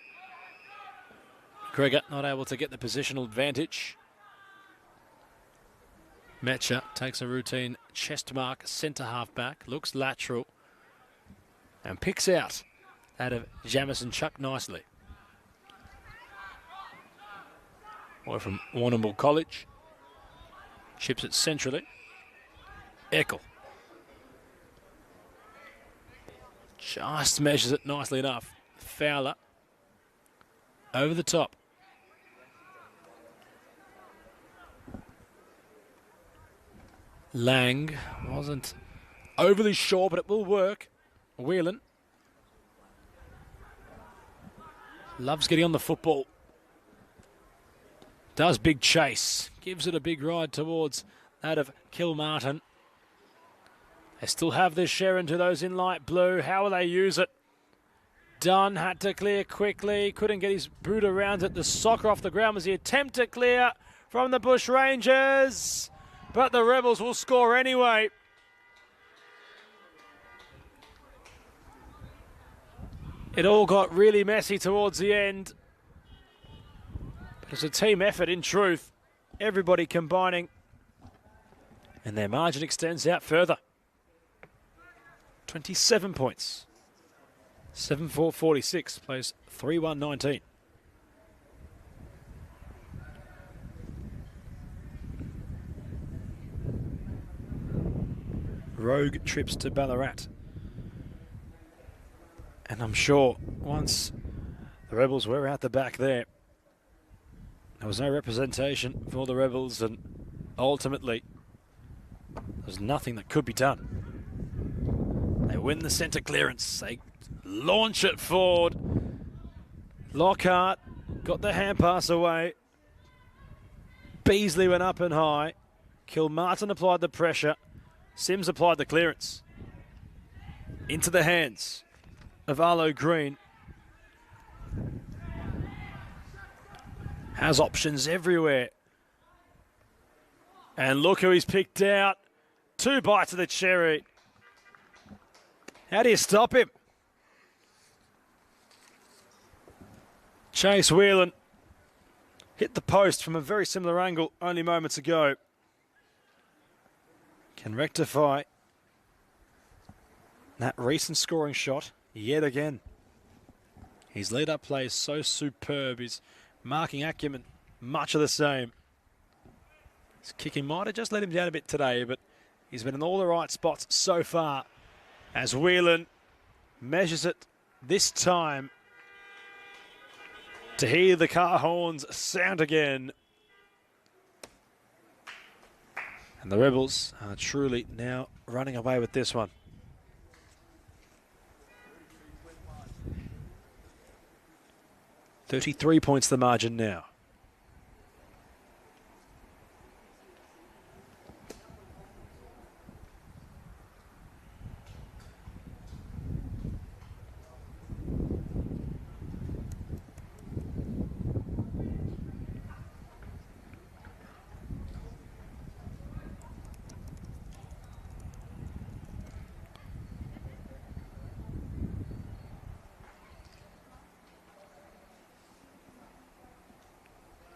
McGregor not able to get the positional advantage. Metcher takes a routine chest mark, centre half back, looks lateral, and picks out that of Jamison Chuck nicely. Boy from Warrnambool College. Chips it centrally. Eckel. Just measures it nicely enough. Fowler over the top. Lang wasn't overly sure, but it will work. Whelan loves getting on the football. Does big chase. Gives it a big ride towards that of Kilmartin. They still have their share into those in light blue. How will they use it? Dunn had to clear quickly. Couldn't get his boot around it. The soccer off the ground was the attempt to clear from the Bushrangers. But the Rebels will score anyway. It all got really messy towards the end. But it's a team effort in truth. Everybody combining. And their margin extends out further. 27 points. 7-4-46 plays 3-1-19. Rogue trips to Ballarat. And I'm sure once the Rebels were out the back there was no representation for the Rebels, and ultimately there's nothing that could be done. They win the centre clearance. They launch it forward. Lockhart got the hand pass away. Beasley went up and high. Kilmartin applied the pressure. Sims applied the clearance. Into the hands of Arlo Green. Has options everywhere. And look who he's picked out. 2 bites of the cherry. How do you stop him? Chase Whelan hit the post from a very similar angle only moments ago. Can rectify that recent scoring shot yet again. His lead-up play is so superb. His marking acumen, much of the same. His kicking might have just let him down a bit today, but he's been in all the right spots so far as Whelan measures it this time to hear the car horns sound again. And the Rebels are truly now running away with this one. $33 points the margin now.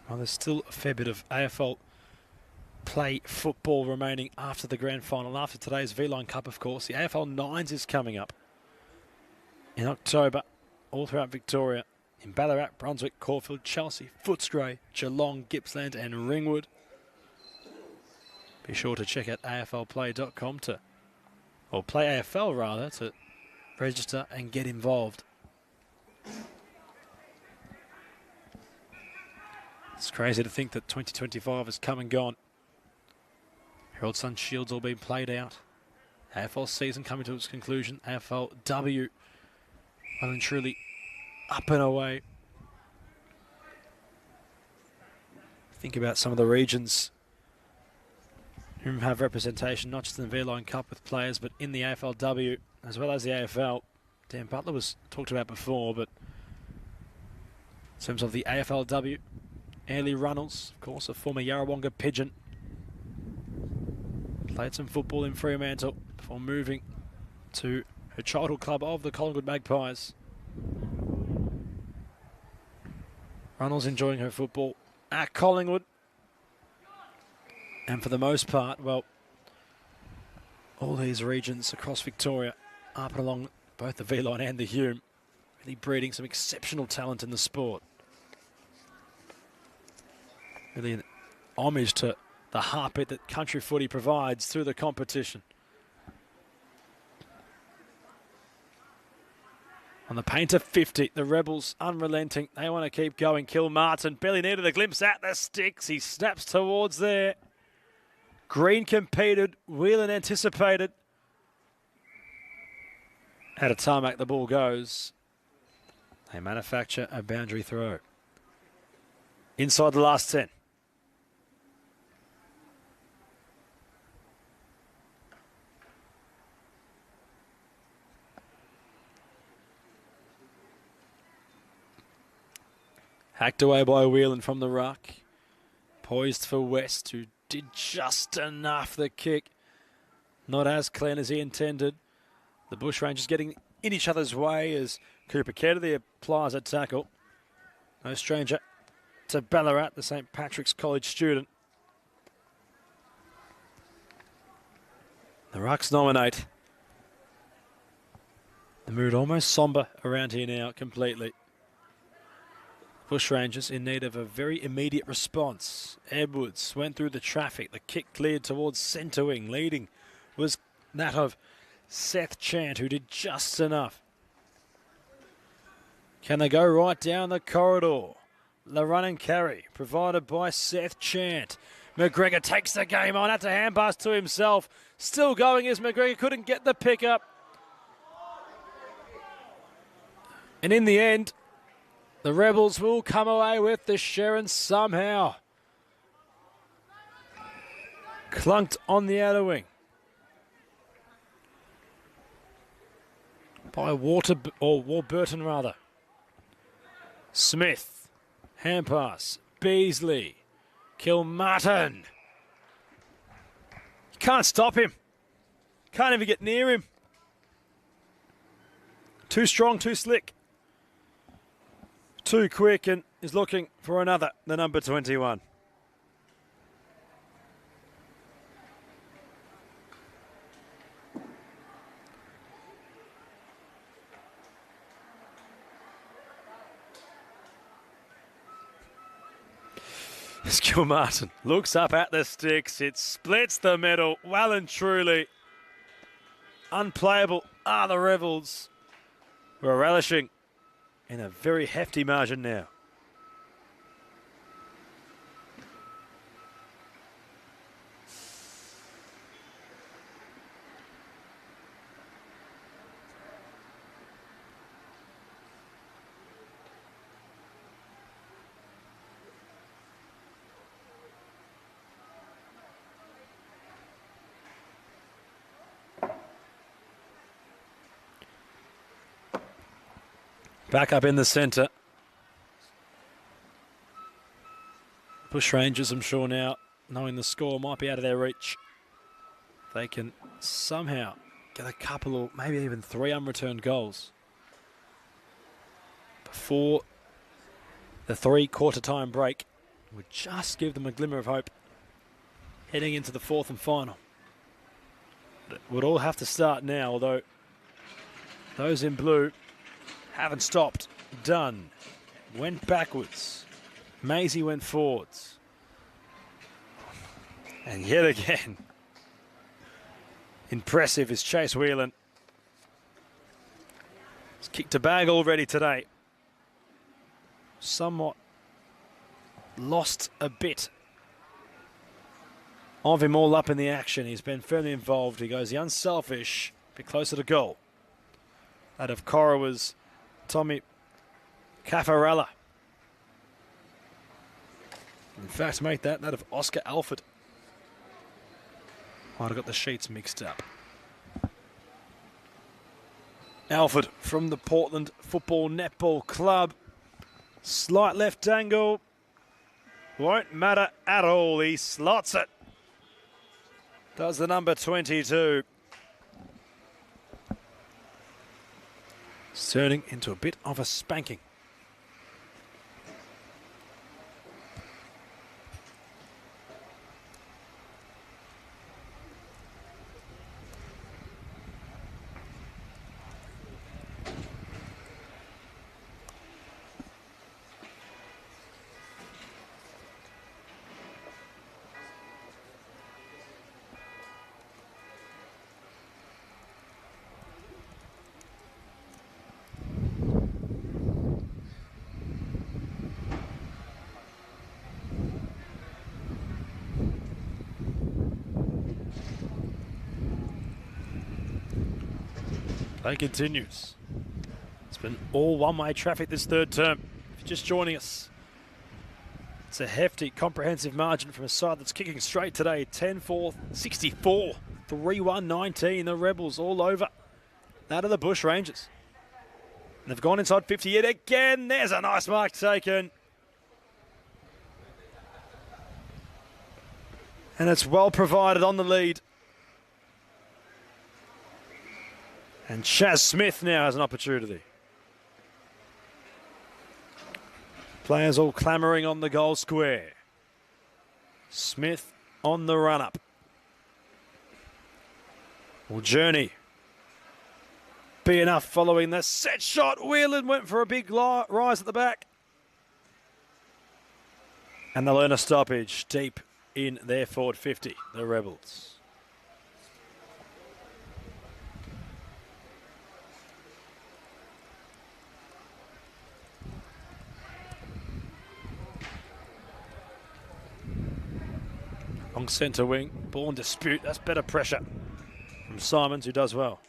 Well, there's still a fair bit of AFL play football remaining after the grand final. After today's V-Line Cup, of course, the AFL Nines is coming up in October, all throughout Victoria, in Ballarat, Brunswick, Caulfield, Chelsea, Footscray, Geelong, Gippsland and Ringwood. Be sure to check out aflplay.com or Play AFL rather, to register and get involved. It's crazy to think that 2025 has come and gone. Herald Sun Shield's all been played out. AFL season coming to its conclusion. AFLW well and truly up and away. Think about some of the regions who have representation, not just in the V-Line Cup with players, but in the AFLW as well as the AFL. Dan Butler was talked about before, but in terms of the AFLW, Airlie Runnels, of course, a former Yarrawonga Pigeon. Played some football in Fremantle before moving to her childhood club of the Collingwood Magpies. Runnels enjoying her football at Collingwood. And for the most part, well, all these regions across Victoria, up and along both the V-Line and the Hume, really breeding some exceptional talent in the sport. Really an homage to the heartbeat that country footy provides through the competition. On the paint of 50, the Rebels unrelenting. They want to keep going. Kilmartin barely needed a glimpse at the sticks. He snaps towards there. Green competed. Whelan anticipated. At a tarmac, the ball goes. They manufacture a boundary throw. Inside the last 10. Hacked away by Whelan from the ruck. Poised for West, who did just enough. The kick not as clean as he intended. The Bushrangers getting in each other's way as Cooper Kennedy applies a tackle. No stranger to Ballarat, the St. Patrick's College student. The rucks nominate. The mood almost sombre around here now completely. Bushrangers in need of a very immediate response. Edwards went through the traffic. The kick cleared towards centre wing. Leading was that of Seth Chant, who did just enough. Can they go right down the corridor? The run and carry provided by Seth Chant. McGregor takes the game on. Had to hand pass to himself. Still going as McGregor couldn't get the pickup. And in the end, the Rebels will come away with the Sherrin somehow. Clunked on the outer wing by Warburton rather. Smith, hand pass, Beasley, Kilmartin. You can't stop him. Can't even get near him. Too strong, too slick. Too quick, and is looking for another, the number 21. Kilmartin looks up at the sticks. It splits the middle well and truly. Unplayable are the Rebels, who are relishing in a very hefty margin now. Back up in the centre. Bushrangers, I'm sure now, knowing the score might be out of their reach. They can somehow get a couple or maybe even 3 unreturned goals before the 3-quarter time break would just give them a glimmer of hope heading into the 4th and final. It would all have to start now, although those in blue haven't stopped. Dunn went backwards. Maisie went forwards. And yet again, impressive is Chase Whelan. He's kicked a bag already today. Somewhat lost a bit of him all up in the action. He's been firmly involved. He goes the unselfish, a bit closer to goal. That of Cora was Tommy Caffarella. In fact, mate, that of Oscar Alford. Might have got the sheets mixed up. Alford from the Portland Football Netball Club. Slight left angle. Won't matter at all. He slots it. Does the number 22. It's turning into a bit of a spanking. Play continues. It's been all one-way traffic this third term. If you're just joining us, it's a hefty, comprehensive margin from a side that's kicking straight today. 10-4, 64, 3-1-19. The Rebels all over that of the Bushrangers. They've gone inside 50 yet again. There's a nice mark taken. And it's well provided on the lead. And Chaz Smith now has an opportunity. Players all clamouring on the goal square. Smith on the run-up. Will Journey be enough following the set shot? Whelan went for a big rise at the back. And they'll earn a stoppage deep in their forward 50, the Rebels. On centre wing, ball in dispute. That's better pressure from Simons, who does well.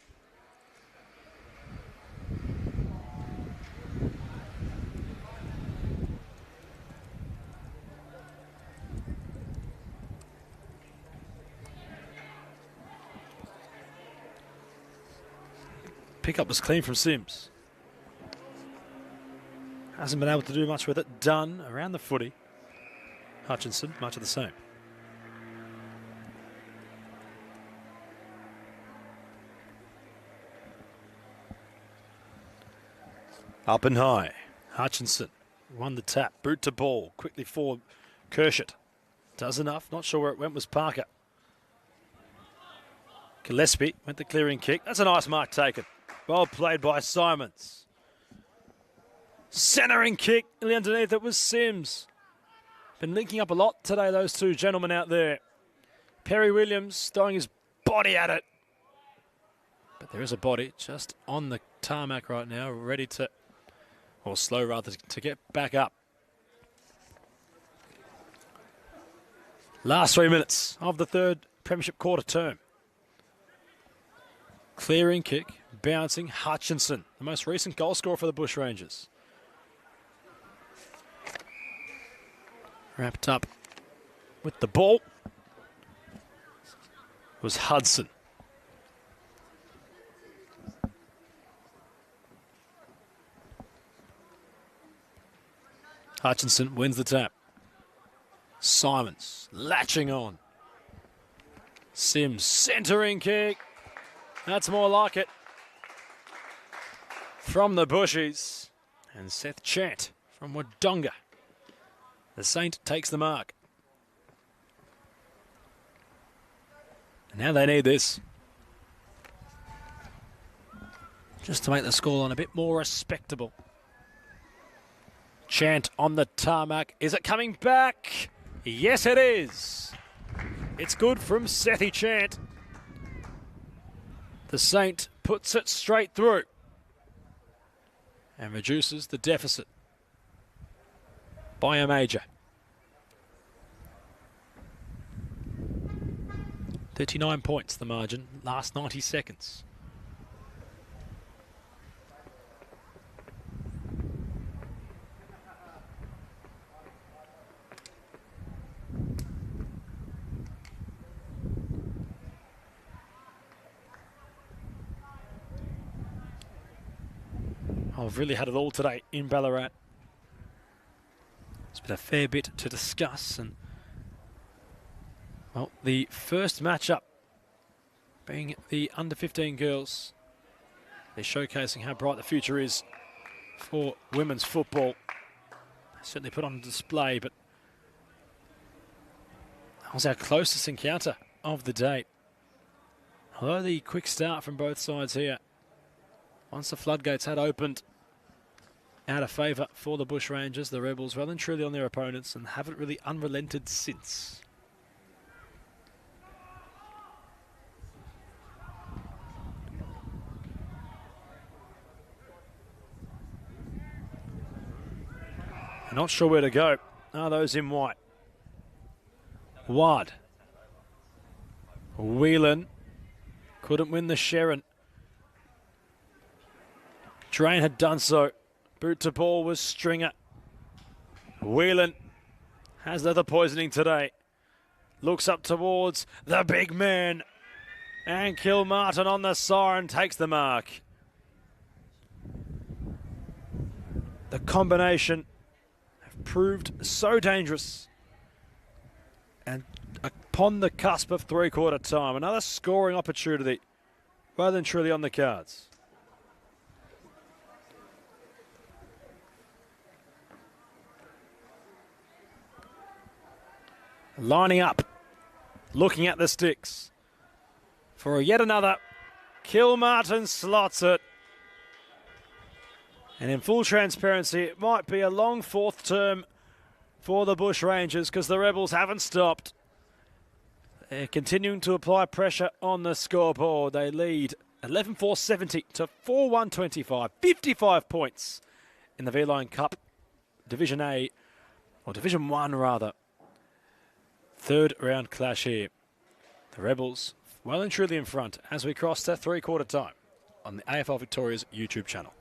Pickup was clean from Sims. Hasn't been able to do much with it. Dunn around the footy. Hutchinson, much of the same. Up and high. Hutchinson won the tap. Boot to ball. Quickly forward. Kershett does enough. Not sure where it went was Parker. Gillespie went the clearing kick. That's a nice mark taken. Well played by Simons. Centering kick. Nearly underneath it was Sims. Been linking up a lot today, those two gentlemen out there. Perry Williams throwing his body at it. But there is a body just on the tarmac right now, ready to, or slow rather, to get back up. Last 3 minutes of the third premiership quarter term. Clearing kick, bouncing, Hutchinson, the most recent goal scorer for the Bushrangers. Wrapped up with the ball was Hudson. Hutchinson wins the tap. Simons latching on. Sims centering kick. That's more like it. From the Bushies. And Seth Chant from Wodonga. The Saint takes the mark. And now they need this. Just to make the scoreline a bit more respectable. Chant on the tarmac. Is it coming back? Yes, it is. It's good from Sethy Chant. The Saint puts it straight through and reduces the deficit by a major. 39 points the margin, last 90 seconds. I've really had it all today in Ballarat. It's been a fair bit to discuss, and well, the first matchup being the under-15 girls. They're showcasing how bright the future is for women's football. Certainly put on display, but that was our closest encounter of the day. Although the quick start from both sides here, once the floodgates had opened, out of favour for the Bushrangers, the Rebels well and truly on their opponents and haven't really unrelented since. Not sure where to go. Are those in white? Wad. Whelan couldn't win the Sharon. Strain had done so. Boot to ball was Stringer. Whelan has leather poisoning today. Looks up towards the big man. And Kilmartin on the siren takes the mark. The combination have proved so dangerous. And upon the cusp of three-quarter time, another scoring opportunity rather than truly on the cards. Lining up, looking at the sticks for yet another. Kilmartin slots it. And in full transparency, it might be a long fourth term for the Bushrangers because the Rebels haven't stopped. They're continuing to apply pressure on the scoreboard. They lead 11-4-70 to 4-1-25. 55 points in the V-Line Cup Division A, or Division 1 rather. Third round clash here. The Rebels well and truly in front as we cross to three-quarter time on the AFL Victoria's YouTube channel.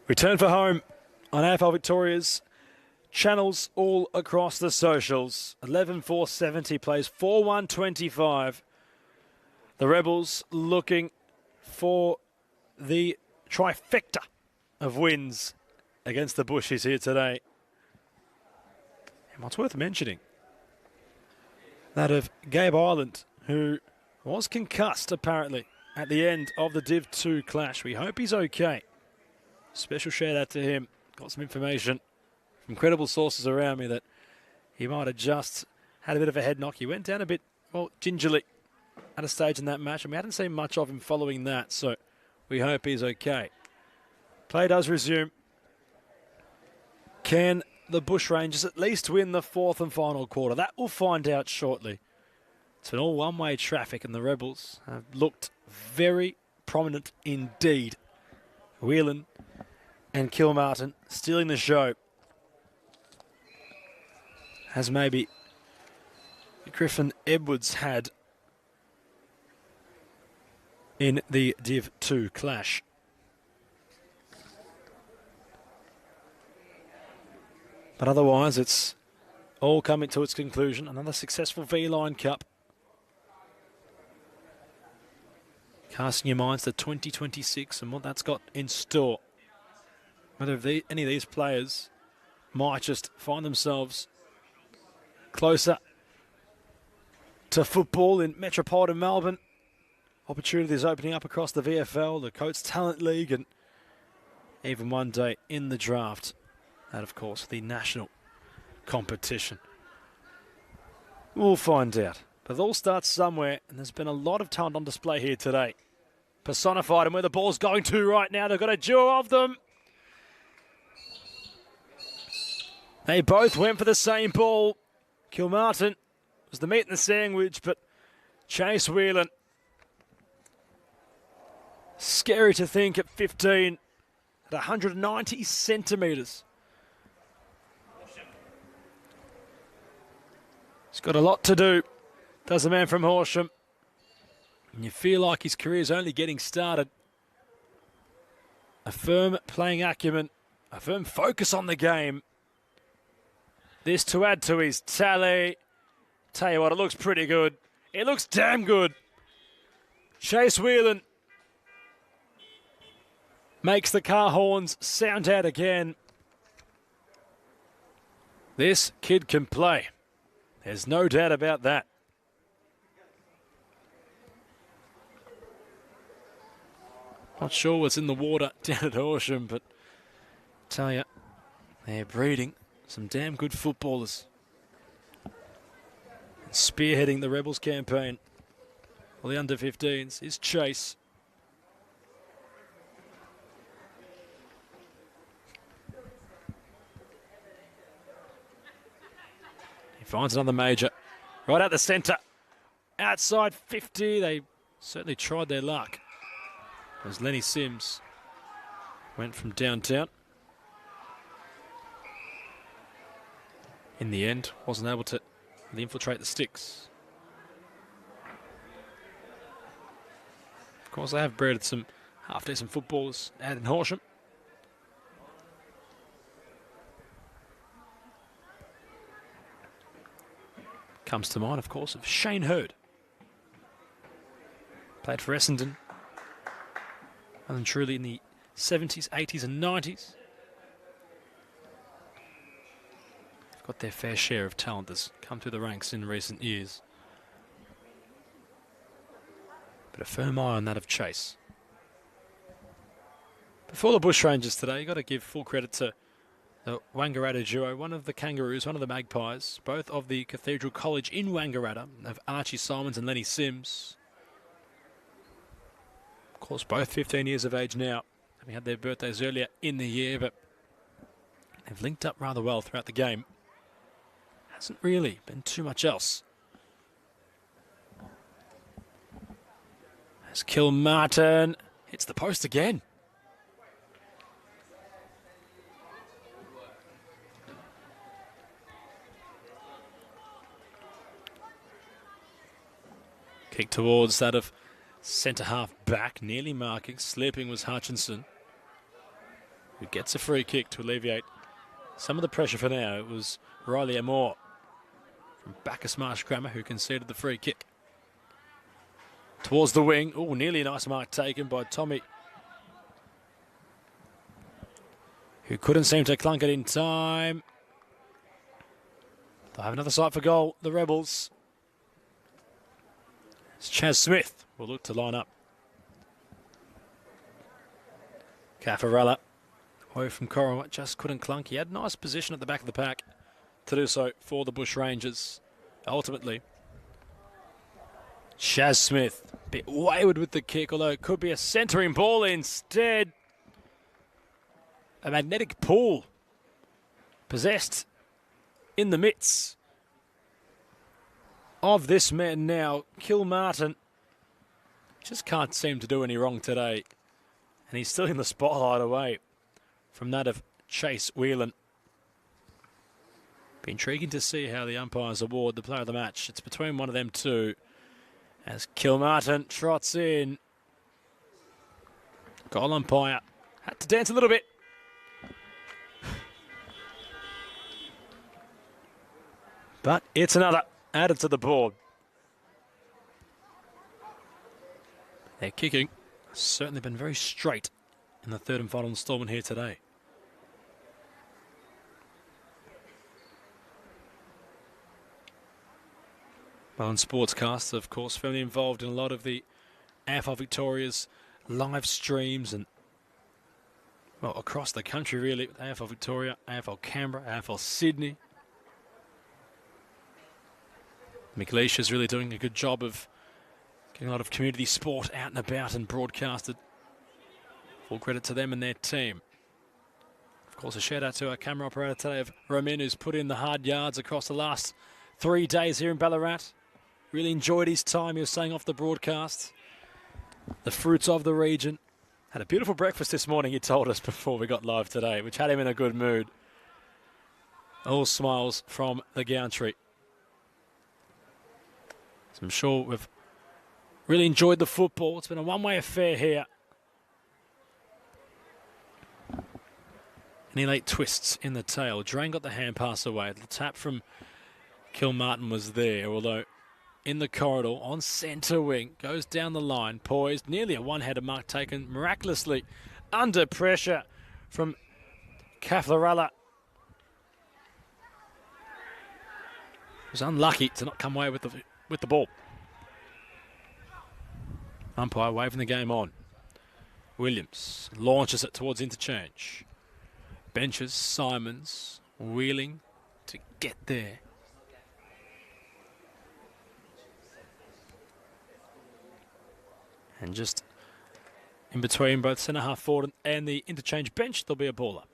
Return for home on AFL Victoria's channels all across the socials. 11-4-70 plays 4-1-25. The Rebels looking for the trifecta of wins against the Bushies here today. And what's worth mentioning, that of Gabe Ireland, who was concussed apparently at the end of the Div 2 clash. We hope he's okay. Special shout out to him. Got some information from credible sources around me that he might have just had a bit of a head knock. He went down a bit, well, gingerly at a stage in that match, and we hadn't seen much of him following that, so we hope he's okay. Play does resume. Can the Bushrangers at least win the fourth and final quarter? That we'll find out shortly. It's been all one-way traffic, and the Rebels have looked very prominent indeed. Whelan and Kilmartin stealing the show, as maybe Griffin Edwards had in the Div 2 clash. But otherwise, it's all coming to its conclusion. Another successful V-Line Cup. Casting your minds to 2026 and what that's got in store. Whether any of these players might just find themselves closer to football in metropolitan Melbourne. Opportunities opening up across the VFL, the Coates Talent League, and even one day in the draft. And of course, the national competition. We'll find out. But it all starts somewhere, and there's been a lot of talent on display here today. Personified, and where the ball's going to right now, they've got a duo of them. They both went for the same ball. Kilmartin was the meat in the sandwich, but Chase Whelan, scary to think at 15, at 190 centimetres. He's got a lot to do, does the man from Horsham. And you feel like his career's only getting started. A firm playing acumen, a firm focus on the game. This to add to his tally. Tell you what, it looks pretty good. It looks damn good. Chase Whelan makes the car horns sound out again. This kid can play. There's no doubt about that. Not sure what's in the water down at Horsham, but I tell you, they're breeding some damn good footballers. And spearheading the Rebels campaign for the under-15s is Chase. He finds another major right out the centre. Outside 50, they certainly tried their luck. As Lenny Sims went from downtown. In the end, wasn't able to really infiltrate the sticks. Of course, they have bred some half-decent footballers out in Horsham. Comes to mind, of course, of Shane Hurd. Played for Essendon. And truly in the 70s, 80s and 90s. They've got their fair share of talent that's come through the ranks in recent years. But a firm eye on that of Chase. Before the Bushrangers today, you've got to give full credit to the Wangaratta duo, one of the Kangaroos, one of the Magpies, both of the Cathedral College in Wangaratta, of Archie Simons and Lenny Sims. Of course, both 15 years of age now, having had their birthdays earlier in the year, but they've linked up rather well throughout the game. Hasn't really been too much else. As Kilmartin hits the post again. Kick towards that of centre half back, nearly marking. Slipping was Hutchinson. who gets a free kick to alleviate some of the pressure for now. It was Riley Amore from Bacchus Marsh Grammar who conceded the free kick. Towards the wing. Oh, nearly a nice mark taken by Tommy, who couldn't seem to clunk it in time. They'll have another sight for goal, the Rebels. It's Chaz Smith will look to line up. Caffarella away from Corowa, just couldn't clunk. He had nice position at the back of the pack to do so for the Bushrangers. Ultimately, Chaz Smith, a bit wayward with the kick, although it could be a centering ball instead. A magnetic pool possessed in the midst of this man now. Kilmartin just can't seem to do any wrong today. And he's still in the spotlight away from that of Chase Whelan. Be intriguing to see how the umpires award the player of the match. It's between one of them two as Kilmartin trots in. Goal umpire had to dance a little bit. But it's another added to the board. Their kicking has certainly been very straight in the third and final instalment here today. Well, and Sportscast, of course, firmly involved in a lot of the AFL Victoria's live streams and, well, across the country really, with AFL Victoria, AFL Canberra, AFL Sydney. Mick Leash is really doing a good job of getting a lot of community sport out and about and broadcasted. Full credit to them and their team. Of course, a shout out to our camera operator today of Romin, who's put in the hard yards across the last 3 days here in Ballarat. Really enjoyed his time, he was saying off the broadcast. The fruits of the region. Had a beautiful breakfast this morning, he told us before we got live today, which had him in a good mood. All smiles from the Gowntry. So I'm sure we've really enjoyed the football. It's been a one-way affair here. Any late twists in the tail. Drain got the hand pass away. The tap from Kilmartin was there, although in the corridor on centre wing. Goes down the line, poised. Nearly a one-header mark taken miraculously under pressure from Caffarella. Was unlucky to not come away with the ball. Umpire waving the game on. Williams launches it towards interchange. Benches Simons, wheeling to get there. And just in between both centre half forward and the interchange bench, there'll be a ball up.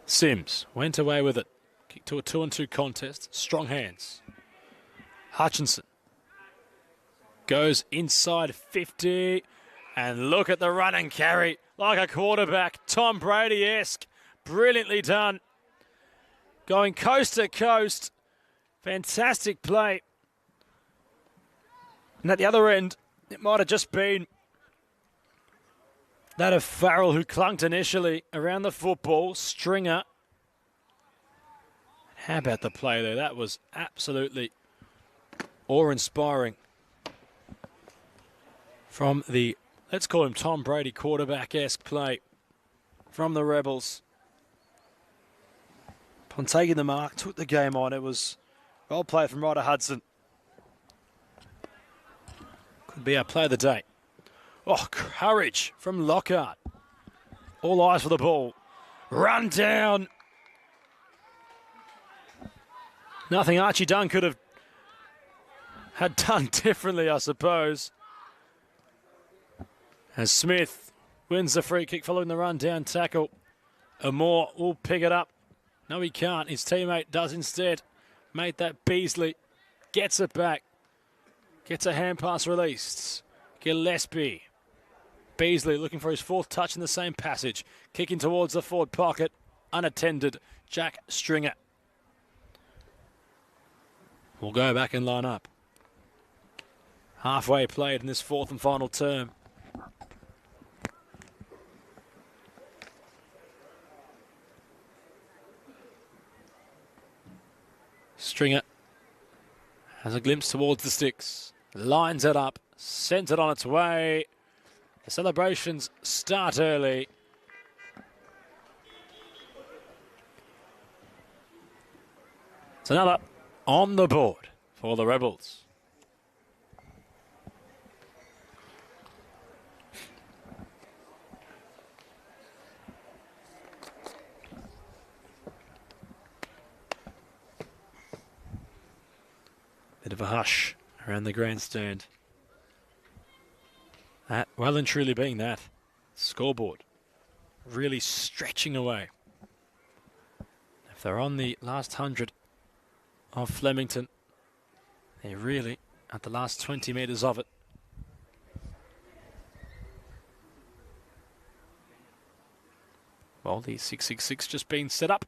Sims went away with it. Kick to a 2-on-2 contest. Strong hands. Hutchinson goes inside 50. And look at the run and carry like a quarterback. Tom Brady-esque. Brilliantly done. Going coast to coast. Fantastic play. And at the other end, it might have just been that of Farrell, who clunked initially around the football. Stringer. How about the play there? That was absolutely awe-inspiring from the, let's call him Tom Brady, quarterback-esque play from the Rebels. Upon taking the mark, took the game on. It was well played from Ryder Hudson. Could be our play of the day. Oh, courage from Lockhart. All eyes for the ball. Run down. Nothing Archie Dunn could have had done differently, I suppose. As Smith wins the free kick following the run down tackle. Amore will pick it up. No, he can't. His teammate does instead. Made that Beasley. Gets it back. Gets a hand pass released. Gillespie. Beasley looking for his fourth touch in the same passage. Kicking towards the forward pocket. Unattended. Jack Stringer. will go back and line up. Halfway played in this fourth and final term. Stringer has a glimpse towards the sticks. Lines it up. Sends it on its way. The celebrations start early. It's another on the board for the Rebels. Bit of a hush around the grandstand. That well and truly being that scoreboard really stretching away. If they're on the last 100 of Flemington, they're really at the last 20 metres of it. Well, the 666 just being set up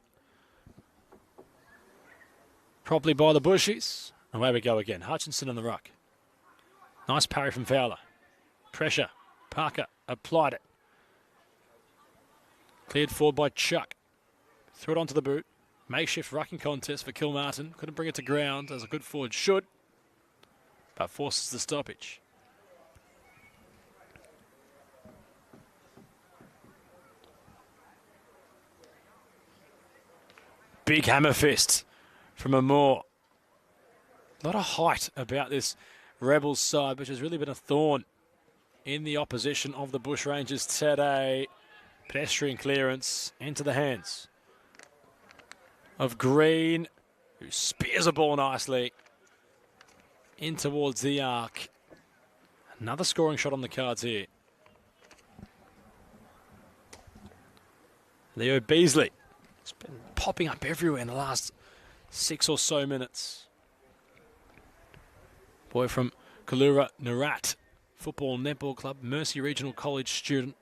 properly by the Bushies. Away we go again. Hutchinson on the ruck. Nice parry from Fowler. Pressure. Parker applied it. Cleared forward by Chuck. Threw it onto the boot. Makeshift rucking contest for Kilmartin. Couldn't bring it to ground as a good forward should, but forces the stoppage. Big hammer fist from Amor. A lot of height about this Rebels side, which has really been a thorn in the opposition of the Bushrangers today. Pedestrian clearance into the hands of Green, who spears a ball nicely in towards the arc. Another scoring shot on the cards here. Leo Beasley. It's been popping up everywhere in the last 6 or so minutes. Boy from Kalura Narat Football Netball Club, Mercy Regional College student.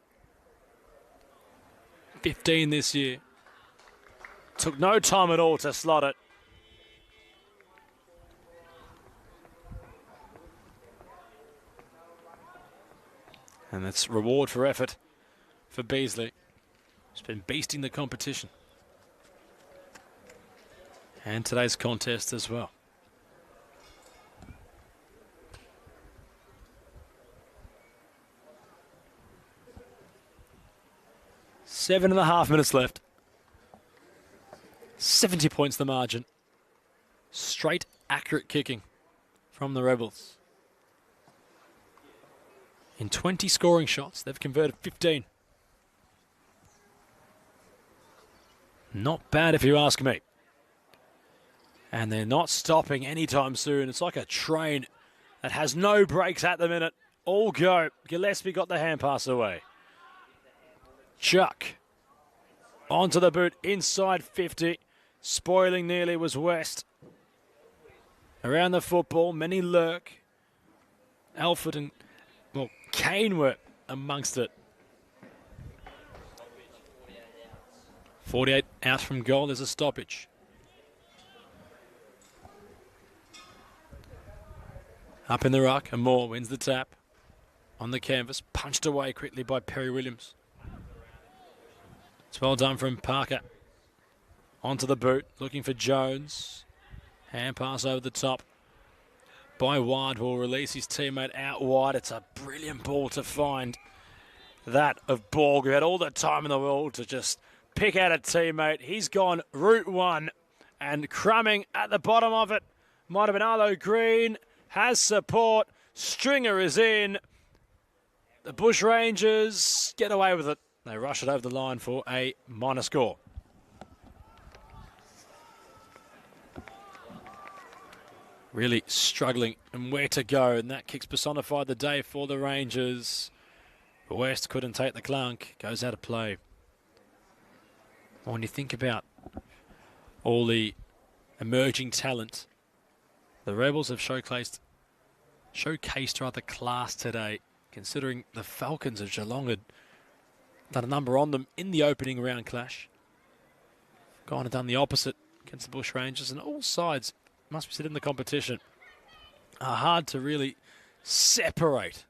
15 this year. Took no time at all to slot it. And that's reward for effort for Beasley. He's been beasting the competition. And today's contest as well. 7.5 minutes left. 70 points the margin. Straight, accurate kicking from the Rebels. In 20 scoring shots, they've converted 15. Not bad if you ask me. And they're not stopping anytime soon. It's like a train that has no brakes at the minute. All go. Gillespie got the hand pass away. Chuck onto the boot, inside 50. Spoiling nearly was West. Around the football, many lurk. Alford and, well, Kane were amongst it. 48 out from goal, there's a stoppage. Up in the ruck, and Moore wins the tap. On the canvas, punched away quickly by Perry Williams. It's well done from Parker. Onto the boot, looking for Jones. Hand pass over the top by Ward, who will release his teammate out wide. It's a brilliant ball to find that of Borg, who had all the time in the world to just pick out a teammate. He's gone route one, and crumbing at the bottom of it might have been Arlo Green. Has support. Stringer is in. The Bushrangers get away with it. They rush it over the line for a minor score. Really struggling and where to go, and that kicks personified the day for the Rangers. West couldn't take the clunk, goes out of play. When you think about all the emerging talent, the Rebels have showcased rather class today, considering the Falcons of Geelong had done a number on them in the opening round clash. Gone and done the opposite against the Bushrangers, and all sides must be said, in the competition are hard to really separate.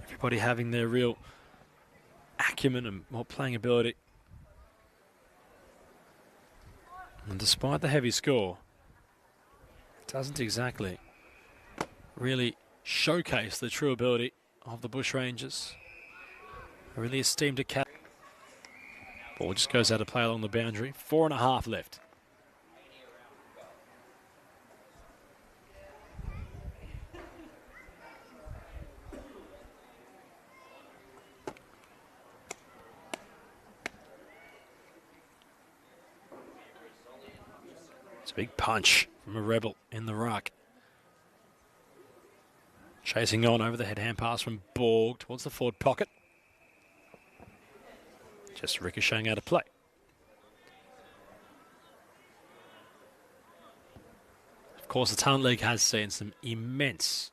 Everybody having their real acumen and playing ability. And despite the heavy score, it doesn't exactly really showcase the true ability of the Bushrangers. A really esteemed academy. Ball just goes out of play along the boundary. 4.5 left. It's a big punch from a rebel in the ruck. Chasing on over the head-hand pass from Borg towards the forward pocket. Just ricocheting out of play. Of course, the Talent League has seen some immense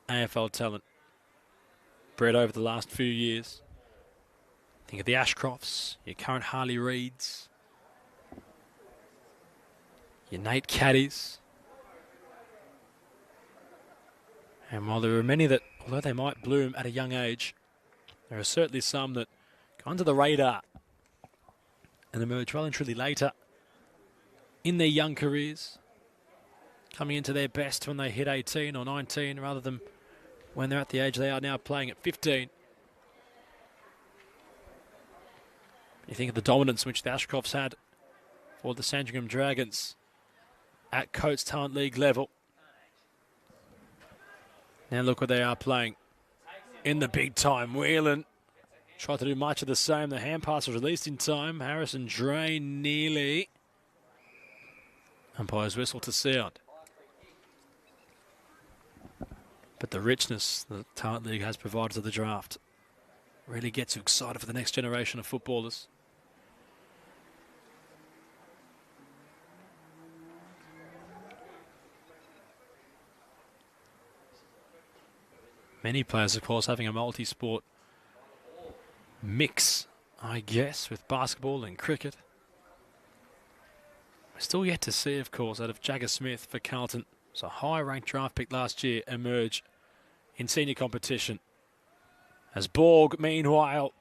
AFL talent bred over the last few years. Think of the Ashcrofts, your current Harley Reeds, your Nate Caddies. And while there are many that, although they might bloom at a young age, there are certainly some that go under the radar and emerge well and truly later in their young careers, coming into their best when they hit 18 or 19 rather than when they're at the age they are now playing at 15. You think of the dominance which the Ashcrofts had for the Sandringham Dragons at Coates Talent League level. Now look what they are playing in the big time. Whelan tried to do much of the same. The hand pass was released in time. Harrison Drain nearly. Umpire's whistle to sound. But the richness the Talent League has provided to the draft really gets you excited for the next generation of footballers. Many players, of course, having a multi-sport mix, I guess, with basketball and cricket. We're still yet to see, of course, out of Jagger Smith for Carlton. It's a high-ranked draft pick last year, emerge in senior competition. As Borg, meanwhile,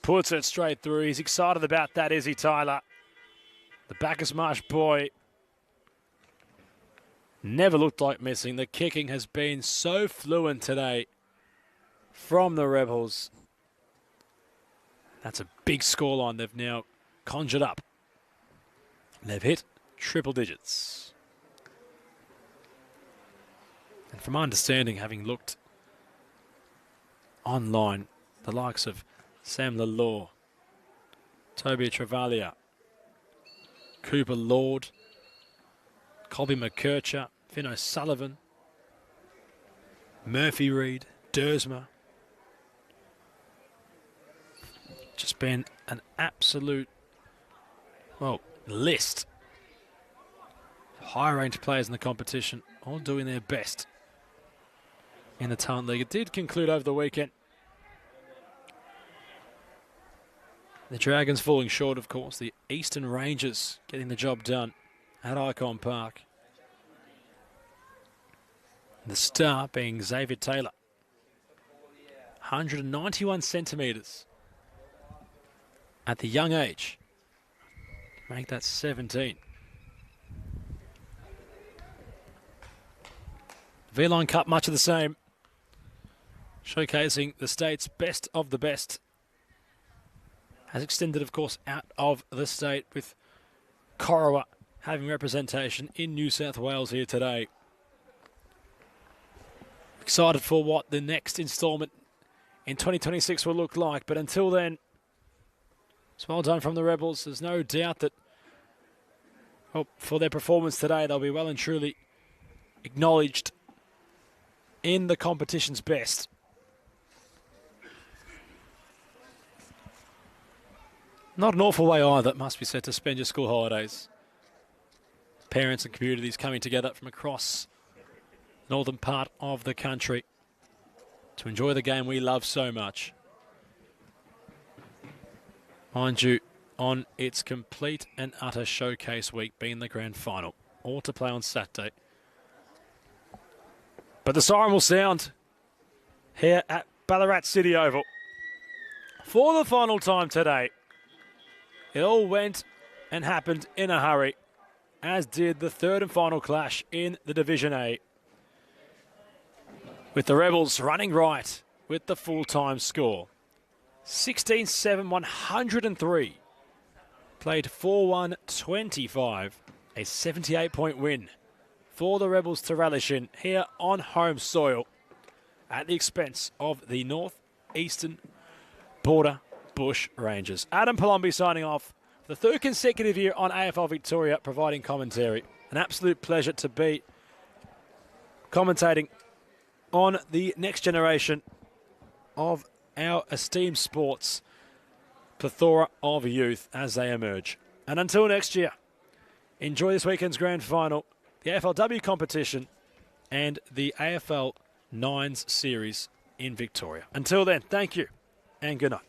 puts it straight through. He's excited about that, is he, Tyler? The Bacchus Marsh boy never looked like missing. The kicking has been so fluent today from the Rebels. That's a big scoreline they've now conjured up. They've hit triple digits. And from my understanding, having looked online, the likes of Sam Lalore, Toby Travalia, Cooper Lord, Colby McKercher, Finn O'Sullivan, Murphy Reid, Dersma. Just been an absolute, well, list of high-ranked players in the competition, all doing their best in the Talent League. It did conclude over the weekend. The Dragons falling short, of course. The Eastern Rangers getting the job done at Icon Park. The star being Xavier Taylor. 191 centimetres at the young age. Make that 17. V-Line Cup, much of the same. Showcasing the state's best of the best. Has extended, of course, out of the state with Corowa having representation in New South Wales here today. Excited for what the next instalment in 2026 will look like. But until then, it's well done from the Rebels. There's no doubt that for their performance today, they'll be well and truly acknowledged in the competition's best. Not an awful way either, it must be said, to spend your school holidays. Parents and communities coming together from across the northern part of the country to enjoy the game we love so much. Mind you, on its complete and utter showcase week being the grand final. All to play on Saturday. But the siren will sound here at Ballarat City Oval for the final time today. It all went and happened in a hurry, as did the third and final clash in the Division A, with the Rebels running right with the full-time score. 16-7, 103. Played 4-1-25, a 78-point win for the Rebels to relish in here on home soil at the expense of the North-Eastern Border Bushrangers. Adam Palombi signing off for the third consecutive year on AFL Victoria, providing commentary. An absolute pleasure to be commentating on the next generation of our esteemed sports plethora of youth as they emerge. And until next year, enjoy this weekend's grand final, the AFLW competition, and the AFL Nines series in Victoria. Until then, thank you and good night.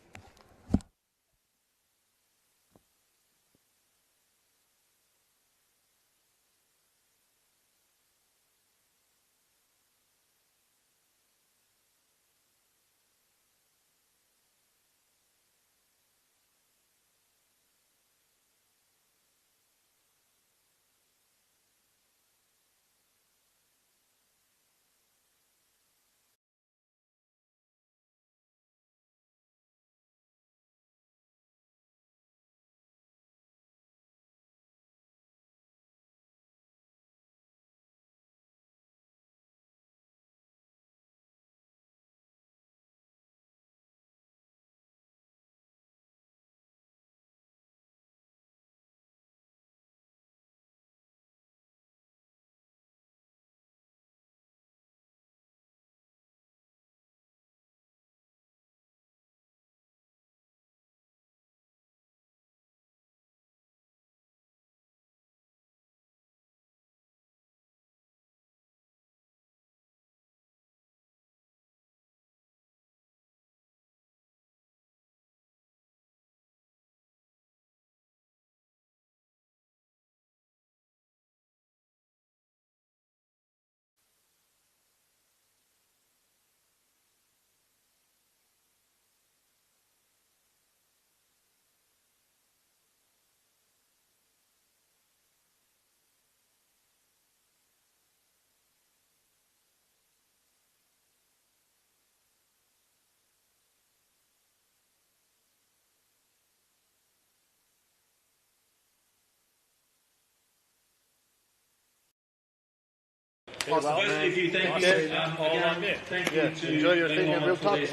Both of you, thank you. Again, thank you to enjoy your thing in real talk. Let's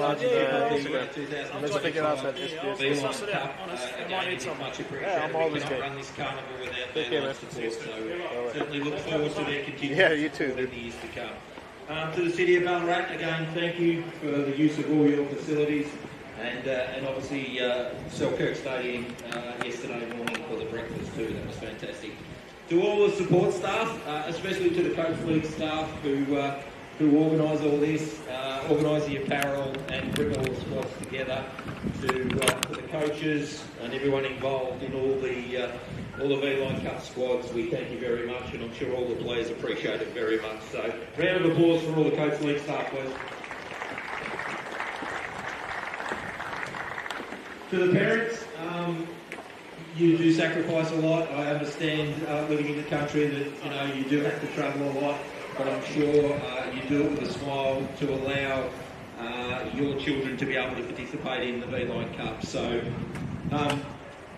pick it up at SBS. Much appreciated. I'm always good. Run this carnival without Take their support, so certainly look forward to their continued you too. in the years to come. To the City of Ballarat, again, thank you for the use of all your facilities, and obviously Selkirk Stadium yesterday morning for the breakfast too. That was fantastic. To all the support staff, especially to the Coach League staff who organise all this, organise the apparel and bring all the squads together. To the coaches and everyone involved in all the V-Line Cup squads, we thank you very much, and I'm sure all the players appreciate it very much. So, round of applause for all the Coach League staff, please. To the parents. You do sacrifice a lot. I understand living in the country that you do have to travel a lot, but I'm sure you do it with a smile to allow your children to be able to participate in the V-Line Cup. So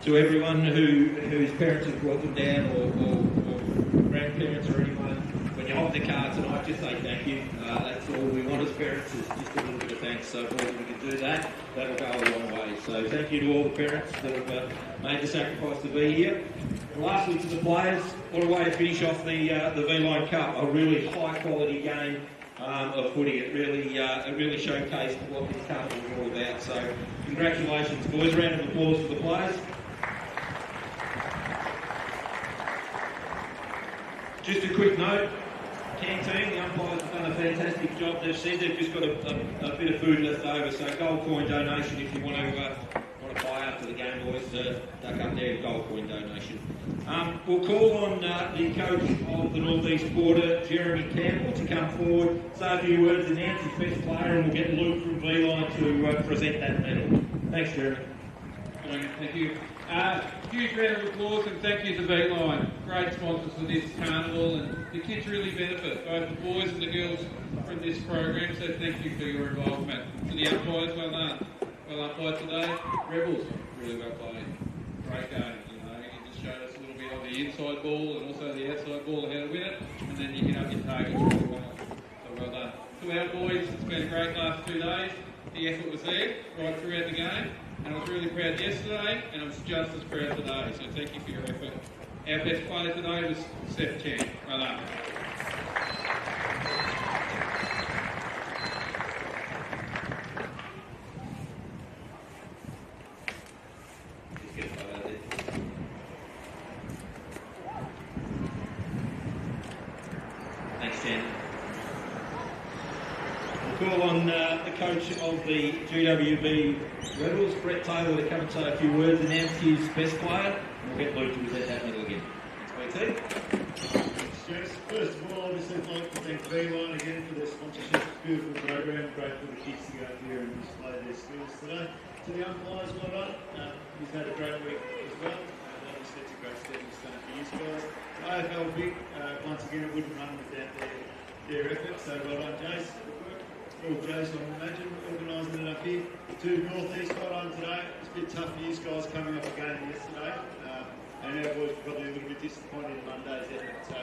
to everyone whose parents have brought them down, or grandparents or anyone, when you hold the car tonight, just say thank you. That's all we want as parents, is just a little bit of thanks. So if we can do that, that'll go a long way. So thank you to all the parents that have made the sacrifice to be here. And lastly, to the players, what a way to finish off the V-Line Cup. A really high quality game of footy. It really showcased what this carnival is all about. So congratulations, boys. A round of applause for the players. Just a quick note. Canteen, the umpires have done a fantastic job. They've said they've just got a bit of food left over, so gold coin donation if you want to buy after for the game, boys, to duck up their gold coin donation. We'll call on the coach of the North East quarter, Jeremy Campbell, to come forward, say a few words, announce his best player, and we'll get Luke from V-Line to present that medal. Thanks, Jeremy. Thank you. Huge round of applause and thank you to V-Line. Great sponsors for this carnival, and the kids really benefit, both the boys and the girls, from this program, so thank you for your involvement. To the umpires, well done. Well umpires today. Rebels, really well played. Great game, you know. You just showed us a little bit of the inside ball and also the outside ball, how to win it, and then you hit up your targets really well. So well done. To our boys, it's been a great last 2 days. The effort was there right throughout the game, and I was really proud yesterday, and I was just as proud today, so thank you for your effort. Our best player today was Seth Chen. Well done. Thanks, Jen. We'll call on the coach of the GWV Rebels, Brett Taylor, to come and say a few words, announce his best player, and we'll get Luke to present that medal again. Thanks, BT. Thanks, Jess. First of all, obviously, I'd like to thank V-Line again for their sponsorship. It's a beautiful program, great for the kids to go up here and display their skills today. To the umpires, well done. He's had a great week as well. Obviously, it's a great stepping stone for you guys. AFL Vic, once again, it wouldn't run without their effort, so well done, Jace. Well, Jason, I imagine, organising it up here. To North East, well done today. It's a bit tough for you guys coming off a game yesterday. And our boys were probably a little bit disappointed in Monday's effort. So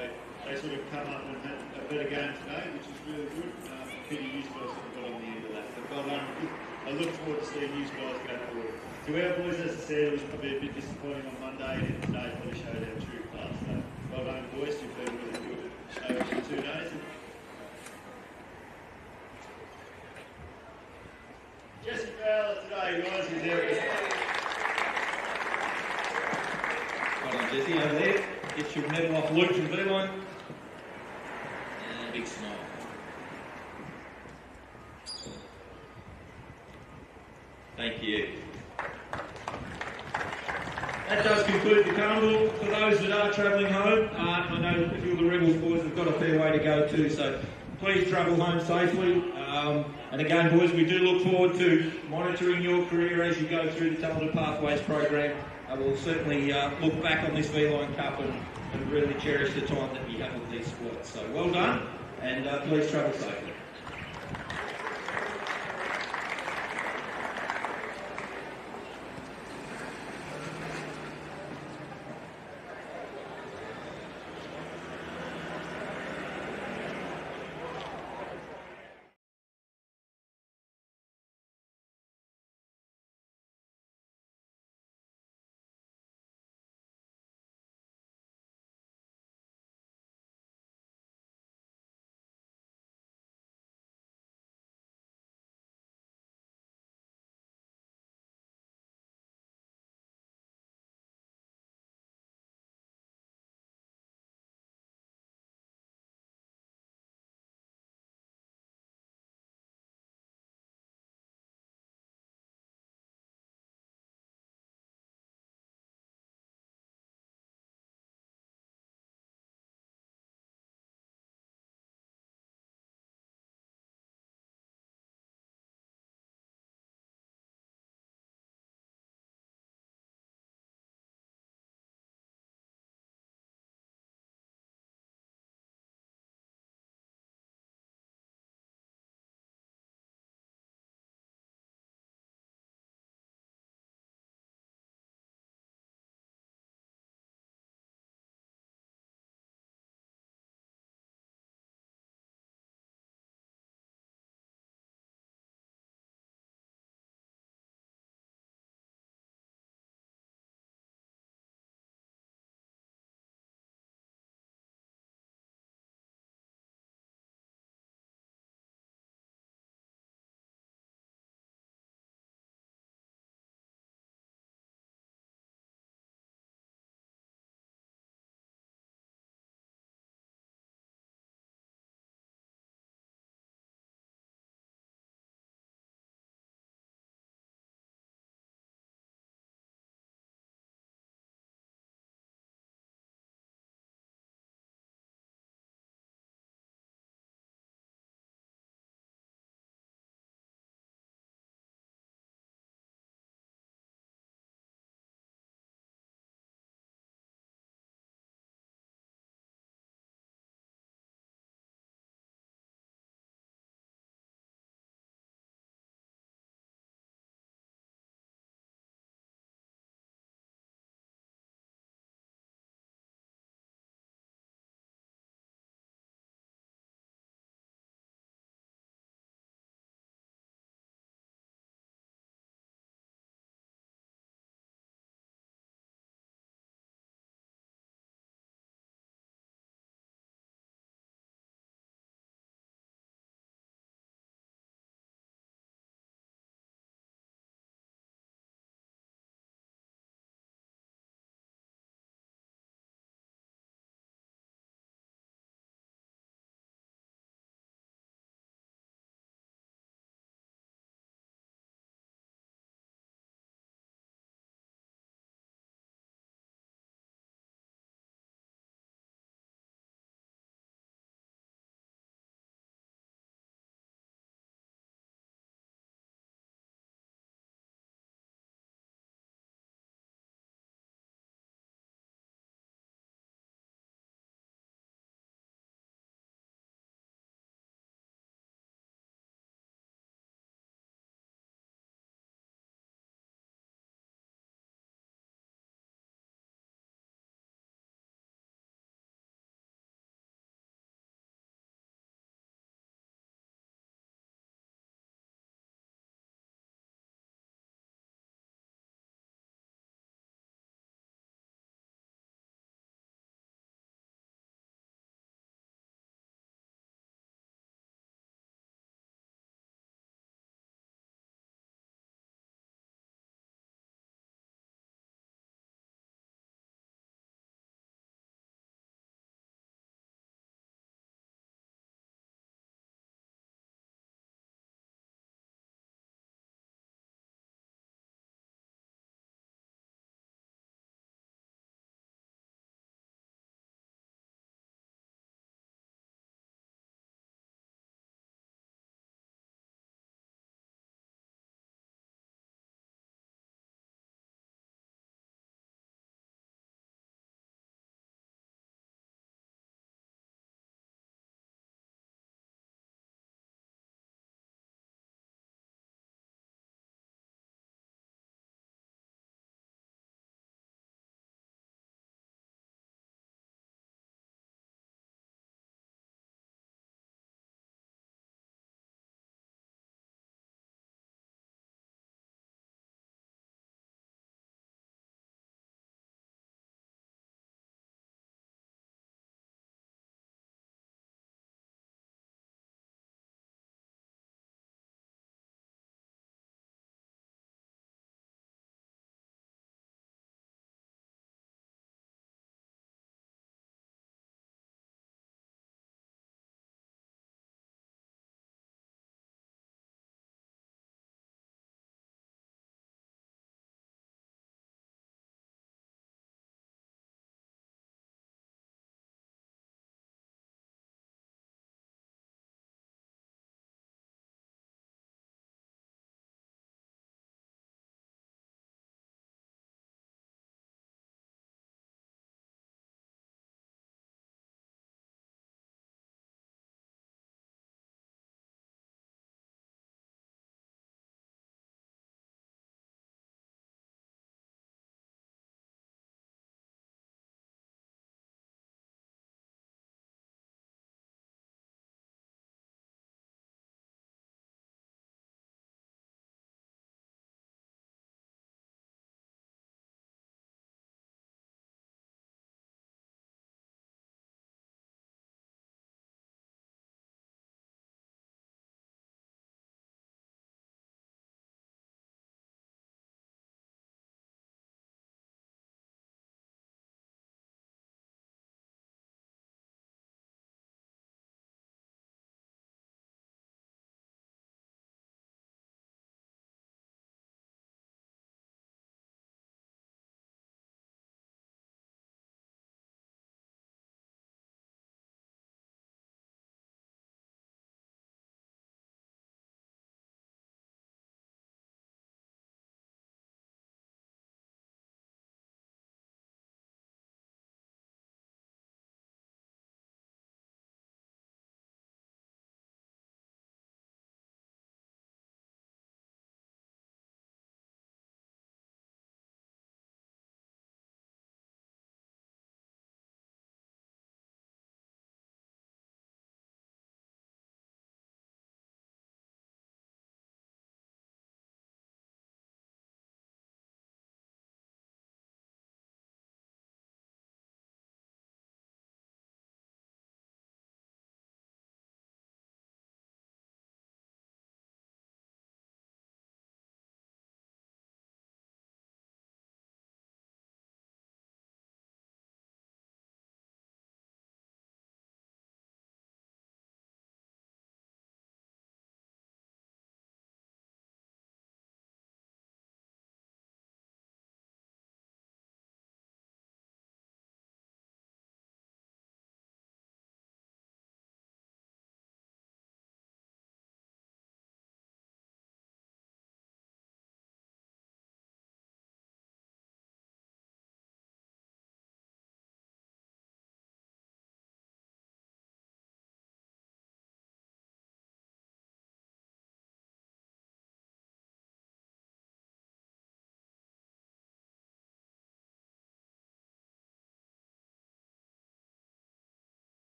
they sort of come up and had a better game today, which is really good. Pity you guys sort of got on the end of that. But well done. I look forward to seeing you guys go forward. To our boys, as I said, it was probably a bit disappointing on Monday, and today probably showed our true class. So well done, boys. You've been really good over 2 days. Jesse Fowler today, guys, is there. Well done, Jesse, over there. Get your medal off Luke from V-Line. And a big smile. Thank you. That does conclude the carnival. For those that are travelling home, I know a few of the Rebels boys have got a fair way to go too, so please travel home safely. And again, boys, we do look forward to monitoring your career as you go through the Talented Pathways program. I will certainly look back on this V-Line Cup and really cherish the time that we have with these squads. So well done, and please travel safely.